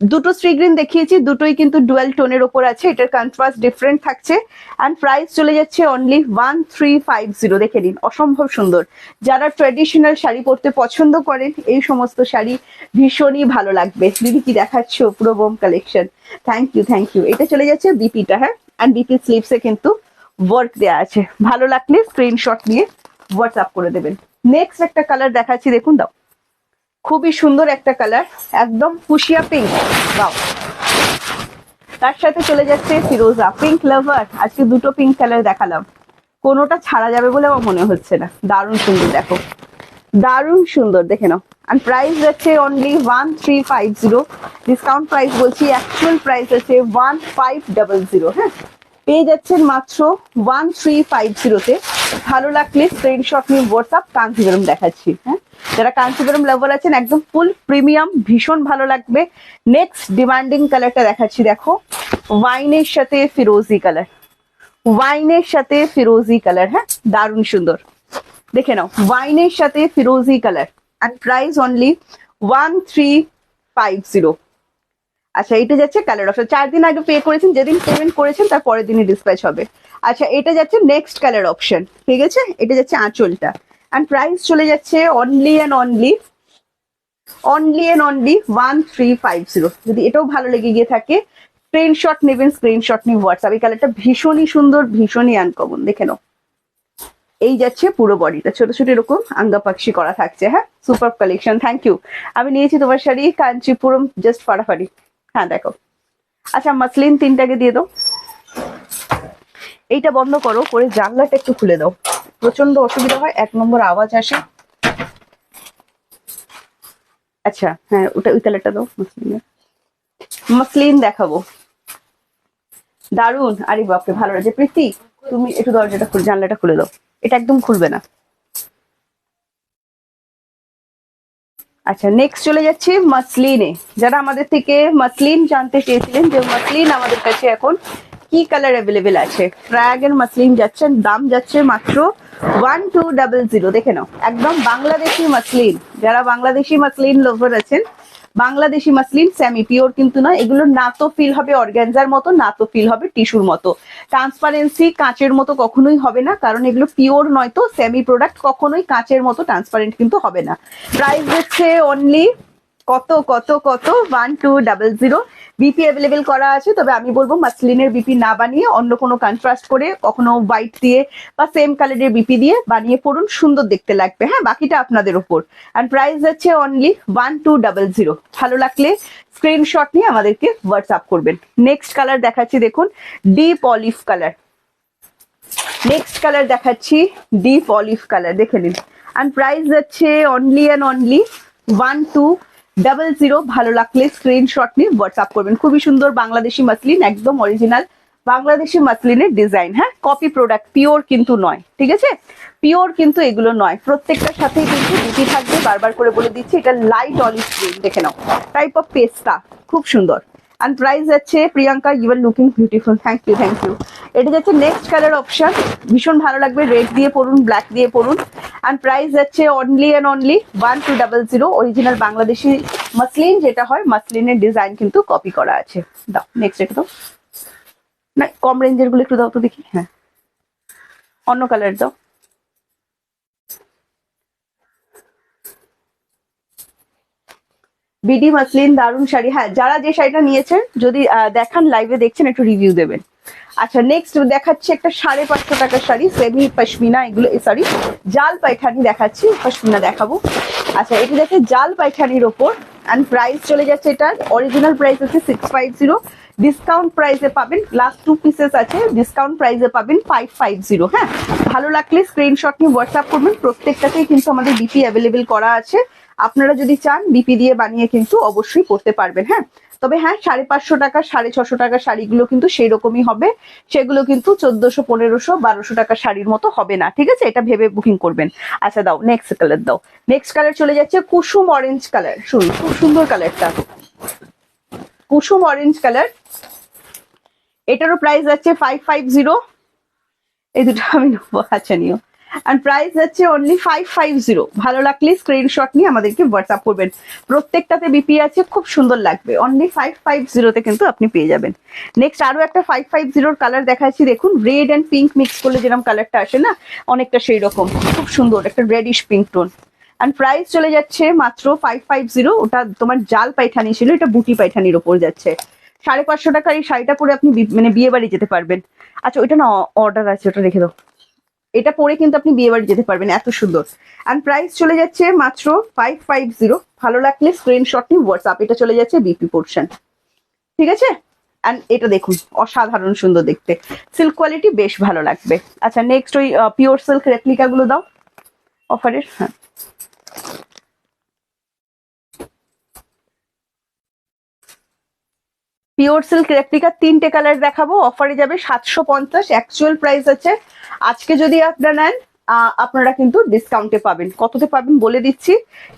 Speaker 1: দুটো শ্রী গ্রিন দেখিয়েছি, দুটোই কিন্তু ডুয়েল টোনের ওপর আছে, এটার কন্ট্রাস্ট ডিফারেন্ট থাকছে। অ্যান্ড প্রাইস চলে যাচ্ছে অনলি 1350, দেখে নিন অসম্ভব সুন্দর। যারা ট্রেডিশনাল শাড়ি পরতে পছন্দ করেন, এই সমস্ত শাড়ি ভীষণই ভালো লাগবে। দিদি কি দেখাচ্ছ, পুরো bomb collection, thank you thank you. এটা চলে যাচ্ছে বিপিটা, হ্যাঁ, অ্যান্ড বিপি স্লিভসে কিন্তু ওয়ার্ক দেওয়া আছে। ভালো লাগলে স্ক্রিনশট নিয়ে হোয়াটসঅ্যাপ করে দেবেন। নেক্সট একটা কালার দেখাচ্ছি, দেখুন দাও, খুবই সুন্দর একটা কালার, একদম ফুশিয়া পিঙ্ক, বাও। তার সাথে চলে যাচ্ছে ফিরোজা, পিঙ্ক লাভার, আজকে দুটো পিঙ্ক কালার দেখালাম, কোনোটা ছাড়া যাবে বলে আমার মনে হচ্ছে না। দারুণ সুন্দর, দেখো দারুণ সুন্দর, দেখে নাও। আর প্রাইস যাচ্ছে অনলি 1350, ডিসকাউন্ট প্রাইস বলছি, অ্যাকচুয়াল প্রাইস আছে 1500। হ্যাঁ, পেয়ে যাচ্ছেন মাত্র 1350-তে। ভালো লাগলে স্ক্রিনশট নিয়ে হোয়াটসঅ্যাপ। কাঞ্জিভারম দেখাচ্ছি, হ্যাঁ, যারা কাঞ্জিভারম লাভার আছেন একদম ফুল প্রিমিয়াম, ভীষণ ভালো লাগবে। নেক্সট ডিমান্ডিং কালারটা দেখাচ্ছি, দেখো ওয়াইনের সাথে ফিরোজি কালার, ওয়াইনের সাথে ফিরোজি কালার, হ্যাঁ দারুণ সুন্দর, দেখে নাও ওয়াইনের সাথে ফিরোজি কালার। And price only 1350। আচ্ছা, এটা যাচ্ছে কালার অপশন, 4 দিন আগে পে করেছেন, যেদিন পেমেন্ট করেছেন তার পরের দিনই ডিসপ্যাচ হবে। আচ্ছা, এটা যাচ্ছে নেক্সট কালার অপশন, ঠিক আছে, এটা যাচ্ছে আঁচলটা। অ্যান্ড প্রাইস চলে যাচ্ছে অনলি অ্যান্ড অনলি 1350। যদি এটাও ভালো লেগে গিয়ে থাকে, স্ক্রিনশট নেবেন, স্ক্রিনশট নিয়ে হোয়াটসঅ্যাপ। এই কালারটা ভীষণই সুন্দর, ভীষণই আনকমন, দেখে নাও। এই যাচ্ছে পুরো বডিটা ছোট ছোট এরকম আঙ্গা পাখি করা থাকছে। হ্যাঁ, সুপার কালেকশন, থ্যাংক ইউ। আমি নিয়েছি তোমার শাড়ি কাঞ্চিপুরম, জাস্ট ফাটাফাটি। হ্যাঁ দেখো, আচ্ছা মাসলিন 3টাকে দিয়ে দাও, এইটা বন্ধ করো, করে জানলাটা একটু খুলে দাও, প্রচন্ড অসুবিধা হয়, 1 নম্বর আওয়াজ আসে। আচ্ছা হ্যাঁ, ওটা ওই কালারটা দাও, মাসলিনের, মাসলিন দেখাবো, দারুন। আরে বাপরে, ভালো লাগছে। প্রীতি তুমি একটু দরজাটা খুলে, জানলাটা খুলে দাও, এটা একদম খুলবে না। আচ্ছা, নেক্সট চলে যাচ্ছি মাসলিনে। যারা আমাদের থেকে মাসলিন জানতে চেয়েছিলেন যে মাসলিন আমাদের কাছে এখন কি কালার অ্যাভেলেবেল আছে, ফ্র্যাগ এর মাসলিন যাচ্ছেন, দাম যাচ্ছে মাত্র 1200। দেখে নাও, একদম বাংলাদেশি মাসলিন। যারা বাংলাদেশি মাসলিন লাভার আছেন, বাংলাদেশি মাসলিন সেমি পিওর কিন্তু না, এগুলো না তো ফিল হবে অর্গ্যানজার মতো, না তো ফিল হবে টিস্যুর মতো। ট্রান্সপারেন্সি কাঁচের মতো কখনোই হবে না, কারণ এগুলো পিওর নয়, তো সেমি প্রোডাক্ট কখনোই কাঁচের মতো ট্রান্সপারেন্ট কিন্তু হবে না। প্রাইস হচ্ছে অনলি কত কত কত 1200। বিপি অ্যাভেলেবেল করা আছে, তবে আমি বলবো মাসলিনের বিপি না বানিয়ে অন্য কোনো কন্ট্রাস্ট করে, কখনো হোয়াইট দিয়ে বা সেম কালারের বিপি দিয়ে বানিয়ে পড়ুন, সুন্দর দেখতে লাগবে। হ্যাঁ, বাকিটা আপনাদের উপর। অ্যান্ড প্রাইস যাচ্ছে অনলি 1200। ভালো লাগলে স্ক্রিনশট নিয়ে আমাদেরকে হোয়াটসঅ্যাপ করবেন। নেক্সট কালার দেখাচ্ছি, দেখুন deep olive colour. Next colour দেখাচ্ছি ডিপ অলিভ কালার, দেখে নিন। অ্যান্ড প্রাইস যাচ্ছে অনলি অ্যান্ড অনলি 1200। ভালো লাগলে স্ক্রিনশট নিয়ে হোয়াটসঅ্যাপ করবেন। খুবই সুন্দর বাংলাদেশি মাসলিন, একদম অরিজিনাল বাংলাদেশি মাসলিনের ডিজাইন। হ্যাঁ, কপি প্রোডাক্ট, পিওর কিন্তু নয়, ঠিক আছে, পিওর কিন্তু এগুলো নয়। প্রত্যেকটার সাথেই কিন্তু বিপি থাকবে, বারবার করে বলে দিচ্ছি। এটা লাইট অলিভ গ্রিন, দেখে নাও, টাইপ অফ পেস্তা, খুব সুন্দর। অ্যান্ড প্রাইস যাচ্ছে, Priyanka you are looking beautiful, thank you thank you. এটা যাচ্ছে নেক্সট কালার অপশন, ভীষণ ভালো লাগবে, রেড দিয়ে পড়ুন, ব্ল্যাক দিয়ে পড়ুন। অ্যান্ড প্রাইস যাচ্ছে only and only 1200। Original Bangladeshi muslin যেটা হয়, মাসলিনের ডিজাইন কিন্তু কপি করা আছে। দাও নেক্সট, এটা দাও না, কম রেঞ্জের গুলো একটু দাও তো দেখি। হ্যাঁ, অন্য কালার দাও। বিডি মাসলিন দারুন শাড়ি। হ্যাঁ, যারা যে শাড়িটা নিয়েছেন যদি দেখান, লাইভে দেখছেন, একটু রিভিউ দেবেন। আচ্ছা, নেক্সট দেখাচ্ছি একটা 550 টাকার শাড়ি, সেমি পশমিনা, এগুলো সরি জাল পায়খানি দেখাচ্ছি, পশমিনা দেখাবো। আচ্ছা, এটা দেখে জাল পায়খানির ওপর, অ্যান্ড প্রাইস চলে যাচ্ছে, এটার অরিজিনাল প্রাইস আছে 650, ডিসকাউন্ট প্রাইসে পাবেন, লাস্ট 2 পিসেস আছে, ডিসকাউন্ট প্রাইসে পাবেন 550। হ্যাঁ, ভালো লাগলে স্ক্রিনশট নিয়ে হোয়াটসঅ্যাপ করবেন। প্রত্যেকটাতেই কিন্তু আমাদের বিপি অ্যাভেলেবেল করা আছে, আপনারা যদি চান বিপি দিয়ে বানিয়ে কিন্তু অবশ্যই করতে পারবেন। হ্যাঁ, তবে হ্যাঁ 550 টাকা 650 টাকার শাড়িগুলো কিন্তু সেই রকমই হবে, সেগুলো কিন্তু 1400 1500 1200 টাকার শাড়ির মতো হবে না, ঠিক আছে, এটা ভেবে বুকিং করবেন। আচ্ছা দাও, নেক্সট কালার দাও। নেক্সট কালার চলে যাচ্ছে কুসুম অরেঞ্জ কালার, শুনুন খুব সুন্দর কালারটা, কুসুম অরেঞ্জ কালার, এটারও প্রাইস আছে 550, এই দুটো আমি নেবো, আচ্ছা নিও, আর প্রাইস আছে অনলি 550। ভালো লাগলে স্ক্রিনশট নিয়ে আমাদেরকে হোয়াটসঅ্যাপ করবেন, প্রত্যেকটাতে বিপি আছে, খুব সুন্দর লাগবে, অনলি 550 তে কিন্তু আপনি পেয়ে যাবেন। নেক্সট আরো একটা 550 কালার দেখাচ্ছি, দেখুন রেড অ্যান্ড পিঙ্ক মিক্স করলে যেরকম কালারটা আসে না, অনেকটা সেই রকম, খুব সুন্দর একটা radish pink tone, and price চলে যাচ্ছে মাত্র 550। ওটা তোমার জাল পায়ঠানি ছিল, এটা বুটি পায়ঠানির ওপর যাচ্ছে। 550 টাকার এই শাড়িটা পরে আপনি মানে বিয়ে বাড়ি যেতে পারবেন। আচ্ছা, ওইটা না অর্ডার আছে, ওটা রেখে দাও, এটা পরে কিন্তু আপনি বিয়ে বাড়ি যেতে পারবেন, এত সুন্দর। অ্যান্ড প্রাইস চলে যাচ্ছে মাত্র 550। ভালো লাগলে স্ক্রিনশট নিয়ে হোয়াটসঅ্যাপ, এটা চলে যাচ্ছে বিপি পোর্শন, ঠিক আছে। অ্যান্ড এটা দেখুন অসাধারণ সুন্দর দেখতে, সিল্ক কোয়ালিটি বেশ ভালো লাগবে। আচ্ছা, নেক্সট ওই পিওর সিল্ক রেপ্লিকা গুলো দাও অফারের। হ্যাঁ, পিওর সিল্ক রেপ্লিকা 3টে কালার দেখাবো, অফারে যাবে 750, অ্যাকচুয়াল প্রাইস আছে, আজকে যদি আপনারা নেন আপনারা কিন্তু ডিসকাউন্টে পাবেন, কততে পাবেন বলে দিচ্ছি,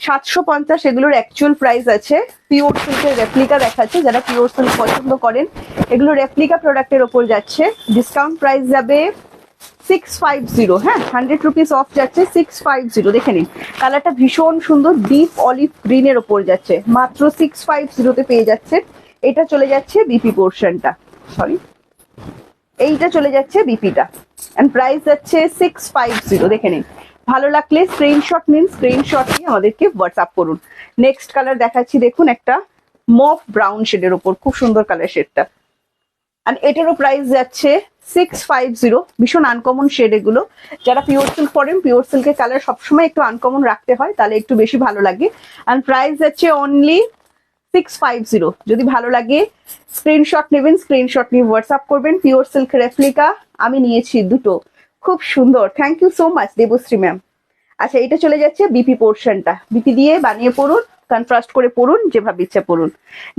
Speaker 1: 750 এগুলোর অ্যাকচুয়াল প্রাইস আছে। পিওর সিল্কের রেপ্লিকা দেখাচ্ছে, যারা পিওর সিল্ক পছন্দ করেন, এগুলো রেপ্লিকা প্রোডাক্টের ওপর যাচ্ছে, ডিসকাউন্ট প্রাইস যাবে 650। হ্যাঁ, 100 রুপিস অফ যাচ্ছে, 650, দেখে নিন কালারটা ভীষণ সুন্দর, ডিপ অলিভ গ্রিনের ওপর যাচ্ছে, মাত্র 650 তে পেয়ে যাচ্ছে। এটা চলে যাচ্ছে বিপি পোর্শনটা, সরি এইটা চলে যাচ্ছে বিপিটা, এন্ড প্রাইস যাচ্ছে 650, দেখে নিন। ভালো লাগলে স্ক্রিনশট নিন, স্ক্রিনশট নিয়ে আমাদেরকে হোয়াটসঅ্যাপ করুন। নেক্সট কালার দেখাচ্ছি, দেখুন একটা মফ ব্রাউন শেডের ওপর, খুব সুন্দর কালার শেডটা, এন্ড এটারও প্রাইস যাচ্ছে 650। ভীষণ আনকমন শেড এগুলো, যারা পিওর সিল্ক পরেন, পিওর সিল্কের কালার সবসময় একটু আনকমন রাখতে হয়, তাহলে একটু বেশি ভালো লাগে। এন্ড প্রাইস যাচ্ছে অনলি 650। যদি ভালো লাগে স্ক্রিনশট নেবেন, স্ক্রিনশট নিয়ে হোয়াটসঅ্যাপ করবেন। পিওর সিল্ক রেপ্লিকা আমি নিয়েছি দুটো, খুব সুন্দর, thank you so much Debashree ma'am. আচ্ছা, এটা চলে যাচ্ছে বিপি পোর্শনটা, বিপি দিয়ে বানিয়ে পড়ুন, কন্ট্রাস্ট করে পড়ুন, যেভাবে ইচ্ছা পড়ুন।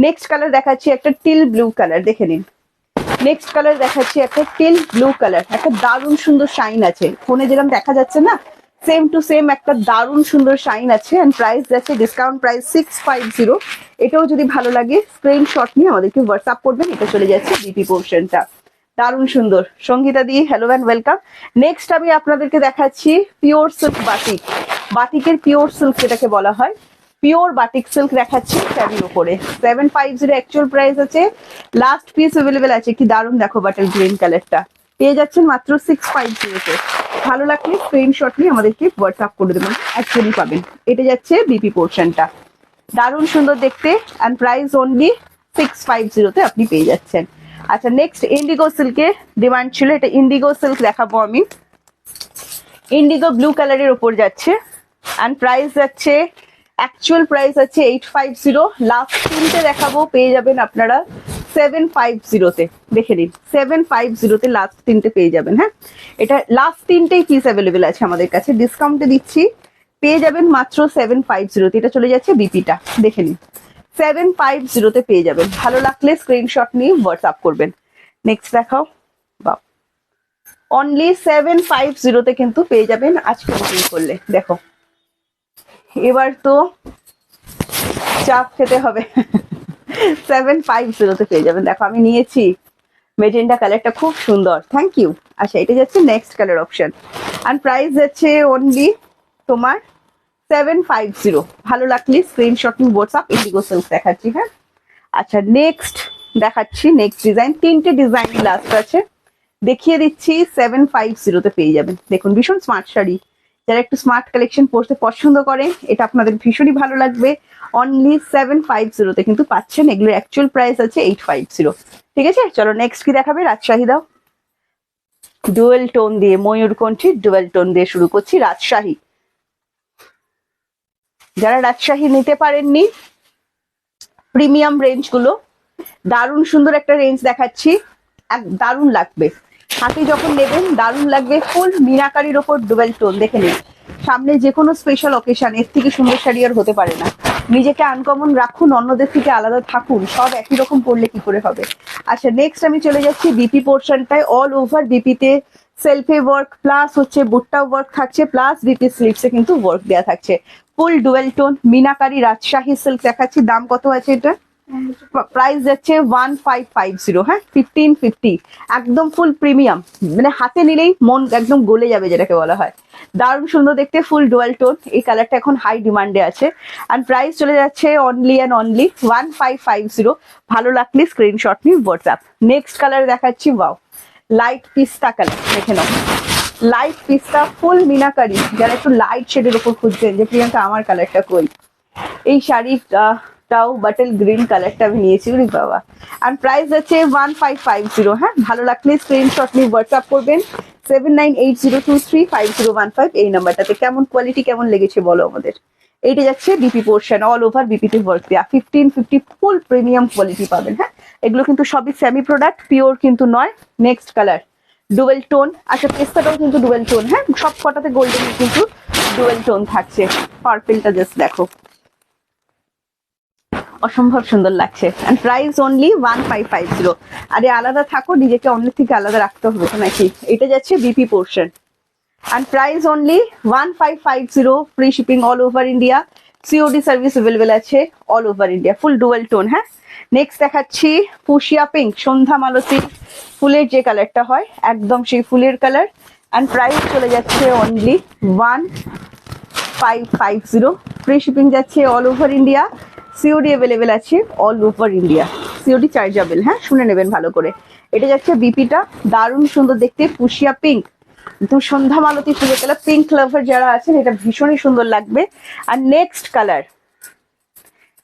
Speaker 1: নেক্সট কালার দেখাচ্ছি একটা টিল ব্লু কালার, দেখে নিন। নেক্সট কালার দেখাচ্ছি একটা টিল ব্লু কালার, একটা দারুণ সুন্দর শাইন আছে, ফোনে যেরকম দেখা যাচ্ছে না, সেম টু সেম একটা দারুণ সুন্দর শাইন আছে, এন্ড প্রাইস যাচ্ছে ডিসকাউন্ট প্রাইস 650। এটাও যদি ভালো লাগে স্ক্রিনশট নিয়ে আমাদেরকে হোয়াটসঅ্যাপ করবেন, এটা চলে যাচ্ছে বিপি পোর্শনটা, দারুণ সুন্দর। সঙ্গীতা দি হ্যালো অ্যান্ড ওয়েলকাম। নেক্সট আমি আপনাদেরকে দেখাচ্ছি পিওর সিল্ক বাটিক, বাটিকের পিওর সিল্ক যেটাকে বলা হয়, পিওর বাটিক সিল্ক দেখাচ্ছি শাড়ির উপরে, 750 অ্যাকচুয়াল প্রাইস আছে, লাস্ট পিস অ্যাভেলেবেল আছে, কি দারুণ দেখো বাটার গ্রিন কালারটা, পেয়ে যাচ্ছেন মাত্র 650-তে। ভালো লাগলে স্ক্রিনশট নিয়ে আমাদেরকে হোয়াটসঅ্যাপ করে দেবেন, অ্যাকচুয়ালি পাবেন। এটা যাচ্ছে বিপি পোর্শনটা, দারুণ সুন্দর দেখতে, অ্যান্ড প্রাইস অনলি 650-তে আপনি পেয়ে যাচ্ছেন। আচ্ছা, নেক্সট ইন্ডিগো সিল্কের ডিমান্ড ছিল, এটা ইন্ডিগো সিল্ক দেখাবো আমি, ইন্ডিগো ব্লু কালারের ওপর যাচ্ছে, অ্যান্ড প্রাইস যাচ্ছে অ্যাকচুয়াল প্রাইস আছে 850, লাস্ট 3টে দেখাবো, পেয়ে যাবেন আপনারা 750-তে, দেখে নিন 750-তে লাস্ট 3টে পেয়ে যাবেন। হ্যাঁ, এটা লাস্ট 3টেই পিস অ্যাভেলেবেল আছে আমাদের কাছে, ডিসকাউন্টে দিচ্ছি, পেয়ে যাবেন মাত্র 750-তে। এটা চলে যাচ্ছে বিপিটা, দেখে নিন 750-তে পেয়ে যাবেন। ভালো লাগলে স্ক্রিনশট নিয়ে হোয়াটসঅ্যাপ করবেন। নেক্সট দেখাও, বাহ, অনলি 750-তে কিন্তু পেয়ে যাবেন আজকে বুকিং করলে। দেখো এবার তো চাপ খেতে হবে, 750-তে পেয়ে যাবেন। দেখো আমি নিয়েছি মেজেন্ডা কালারটা, খুব সুন্দর, থ্যাংক ইউ। আচ্ছা, এটা যাচ্ছে next colour option, and price যাচ্ছে অনলি তোমার 750। ভালো লাগলে স্ক্রিনশট নিয়ে হোয়াটসঅ্যাপ, ইন্ডিগো সিল্ক দেখাচ্ছি। হ্যাঁ, আচ্ছা নেক্সট দেখাচ্ছি, নেক্সট ডিজাইন, 3টে ডিজাইন লাস্ট আছে, দেখিয়ে দিচ্ছি 750-তে পেয়ে যাবেন। দেখুন ভীষণ স্মার্ট শাড়ি, যারা একটু স্মার্ট কালেকশন পড়তে পছন্দ করেন এটা আপনাদের ভীষণই ভালো লাগবে। অনলি 750 কিন্তু পাচ্ছেন। এগুলোর অ্যাকচুয়াল প্রাইস আছে 850। ঠিক আছে, চলো নেক্সট কি দেখাবে? রাজশাহী দাও। ডুয়েল টোন দিয়ে, ময়ূরকণ্ঠী ডুয়েল টোন দিয়ে শুরু করছি। রাজশাহী, যারা রাজশাহী নিতে পারেননি, প্রিমিয়াম রেঞ্জ গুলো দারুণ সুন্দর একটা রেঞ্জ দেখাচ্ছি, দারুণ লাগবে হাতে যখন নেবেন, দারুণ লাগবে। ফুল মিনাকারির ওপর ডুয়েল টোন, দেখে নিন। সামনে যে কোনো স্পেশাল অকেশন এর থেকে সুন্দর শাড়ি আর হতে পারে না। নিজেকে আনকমন রাখুন, অন্যদের থেকে আলাদা থাকুন, সব একই রকম পড়লে কি করে হবে। আচ্ছা নেক্সট আমি চলে যাচ্ছি বিপি পোর্শনটায়। অল ওভার বিপিতে সেলফে ওয়ার্ক প্লাস হচ্ছে বুট্টা ওয়ার্ক থাকছে, প্লাস বিপি স্লিভসে কিন্তু ওয়ার্ক দেওয়া থাকছে। Full dual tone meenakari Rajshahi silk দেখাচ্ছি। দাম কত আছে এটা? প্রাইস যাচ্ছে 1550। হ্যাঁ, 1550, একদম ফুল প্রিমিয়াম, মানে হাতে নিলেই মন একদম গলে যাবে যেটাকে বলা হয়। দারুণ সুন্দর দেখতে, ফুল ডুয়াল টোন। এই কালারটা এখন হাই ডিমান্ডে আছে। আর প্রাইস চলে যাচ্ছে অনলি অ্যান্ড অনলি 1550। ভালো লাগলে স্ক্রিনশট নিয়ে হোয়াটসঅ্যাপ। নেক্সট কালার দেখাচ্ছি, ওয়াও, লাইট পিস্তা কালার। দেখে নাও, লাইট পিস্তা ফুল মিনাকারি। যারা একটু লাইট শেডের উপর খুঁজছেন যে প্রিয়াঙ্কা আমার কালারটা কই, এই শাড়িটাও বাটল গ্রিন কালারটা আমি নিয়েছি বাবা। আর প্রাইস আছে 1550। হ্যাঁ, ভালো লাগলে স্ক্রিনশট নিয়ে হোয়াটসঅ্যাপ করবেন 7980235015 এই নাম্বারটাতে। কেমন কোয়ালিটি, কেমন লেগেছে বলো আমাদের। এইটা যাচ্ছে বিপি পোর্শন, অল ওভার বিপিতে ওয়ার্ক দেওয়া। 1550 ফুল প্রিমিয়াম কোয়ালিটি পাবেন। হ্যাঁ, এগুলো কিন্তু সবই সেমি প্রোডাক্ট, পিওর কিন্তু নয়। Next colour dual tone. আচ্ছা পেস্তাটাও কিন্তু ডুয়েল টোন। হ্যাঁ, সব কটাতে গোল্ডেন কিন্তু ডুয়েল টোন থাকছে। পার্পেলটা জাস্ট দেখো, অসম্ভব সুন্দর লাগছে। And price only 1550। আরে আলাদা থাকো, নিজেকে অন্যের থেকে আলাদা রাখতে হবে তো নাকি। এটা যাচ্ছে BP portion. And price only 1550, free shipping all over India, COD service available আছে all over India. Full dual tone. হ্যাঁ, নেক্সট দেখাচ্ছি ফুশিয়া পিঙ্ক, সন্ধ্যা মালতী ফুলের যে কালারটা হয় একদম সেই ফুলের কালার। এন্ড প্রাইস চলে যাচ্ছে অনলি 1550, ফ্রি শিপিং যাচ্ছে all over India, COD available আছে all over India, COD chargeable. হ্যাঁ, শুনে নেবেন ভালো করে। এটা যাচ্ছে বিপিটা, দারুণ সুন্দর দেখতে, ফুশিয়া পিঙ্ক, একদম সন্ধ্যা মালতী ফুলের কালার। পিঙ্ক লাভার যারা আছেন এটা ভীষণই সুন্দর লাগবে। আর next colour,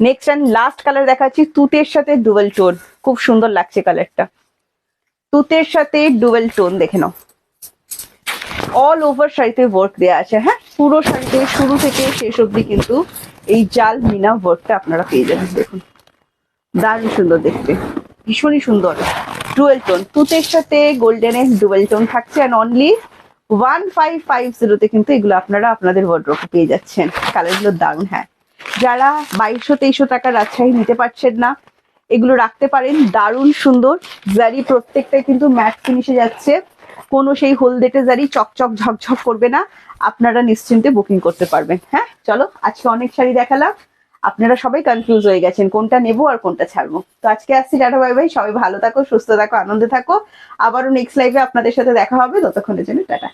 Speaker 1: next and last colour দেখাচ্ছি তুতের সাথে ডুয়েল টোন। খুব সুন্দর লাগছে কালারটা, তুতের সাথে ডুয়েল টোন। দেখে নাও, অল ওভার শাড়িতে ওয়ার্ক দেওয়া আছে। হ্যাঁ, পুরো শাড়িতে শুরু থেকে শেষ অব্দি কিন্তু এই জাল মিনা ওয়ার্কটা আপনারা পেয়ে যাবেন। দেখুন দারুণ সুন্দর দেখতে, ভীষণই সুন্দর। ডুয়েল টোন, তুতের সাথে গোল্ডেনের ডুয়েল টোন থাকছে। অ্যান্ড অনলি 1550 কিন্তু এগুলো আপনারা আপনাদের ওয়ার্ড্রোবে পেয়ে যাচ্ছেন। কালারগুলো দারুণ। হ্যাঁ, যারা 2200-2300 টাকা রাজশাহী নিতে পারছেন না, এগুলো রাখতে পারেন, দারুণ সুন্দর। জারি প্রত্যেকটা কিন্তু ম্যাট ফিনিশে যাচ্ছে, কোনো সেই হলদেটে জারি চকচক ঝকঝক করবে না। আপনারা নিশ্চিন্তে বুকিং করতে পারবেন। হ্যাঁ, চলো আজকে অনেক শাড়ি দেখালাম, আপনারা সবাই কনফিউজ হয়ে গেছেন কোনটা নেবো আর কোনটা ছাড়বো। তো আজকে আসছি, টাটা বাই বাই। সবাই ভালো থাকো, সুস্থ থাকো, আনন্দে থাকো। আবারও নেক্সট লাইভে আপনাদের সাথে দেখা হবে, ততক্ষণের জন্য টাটা।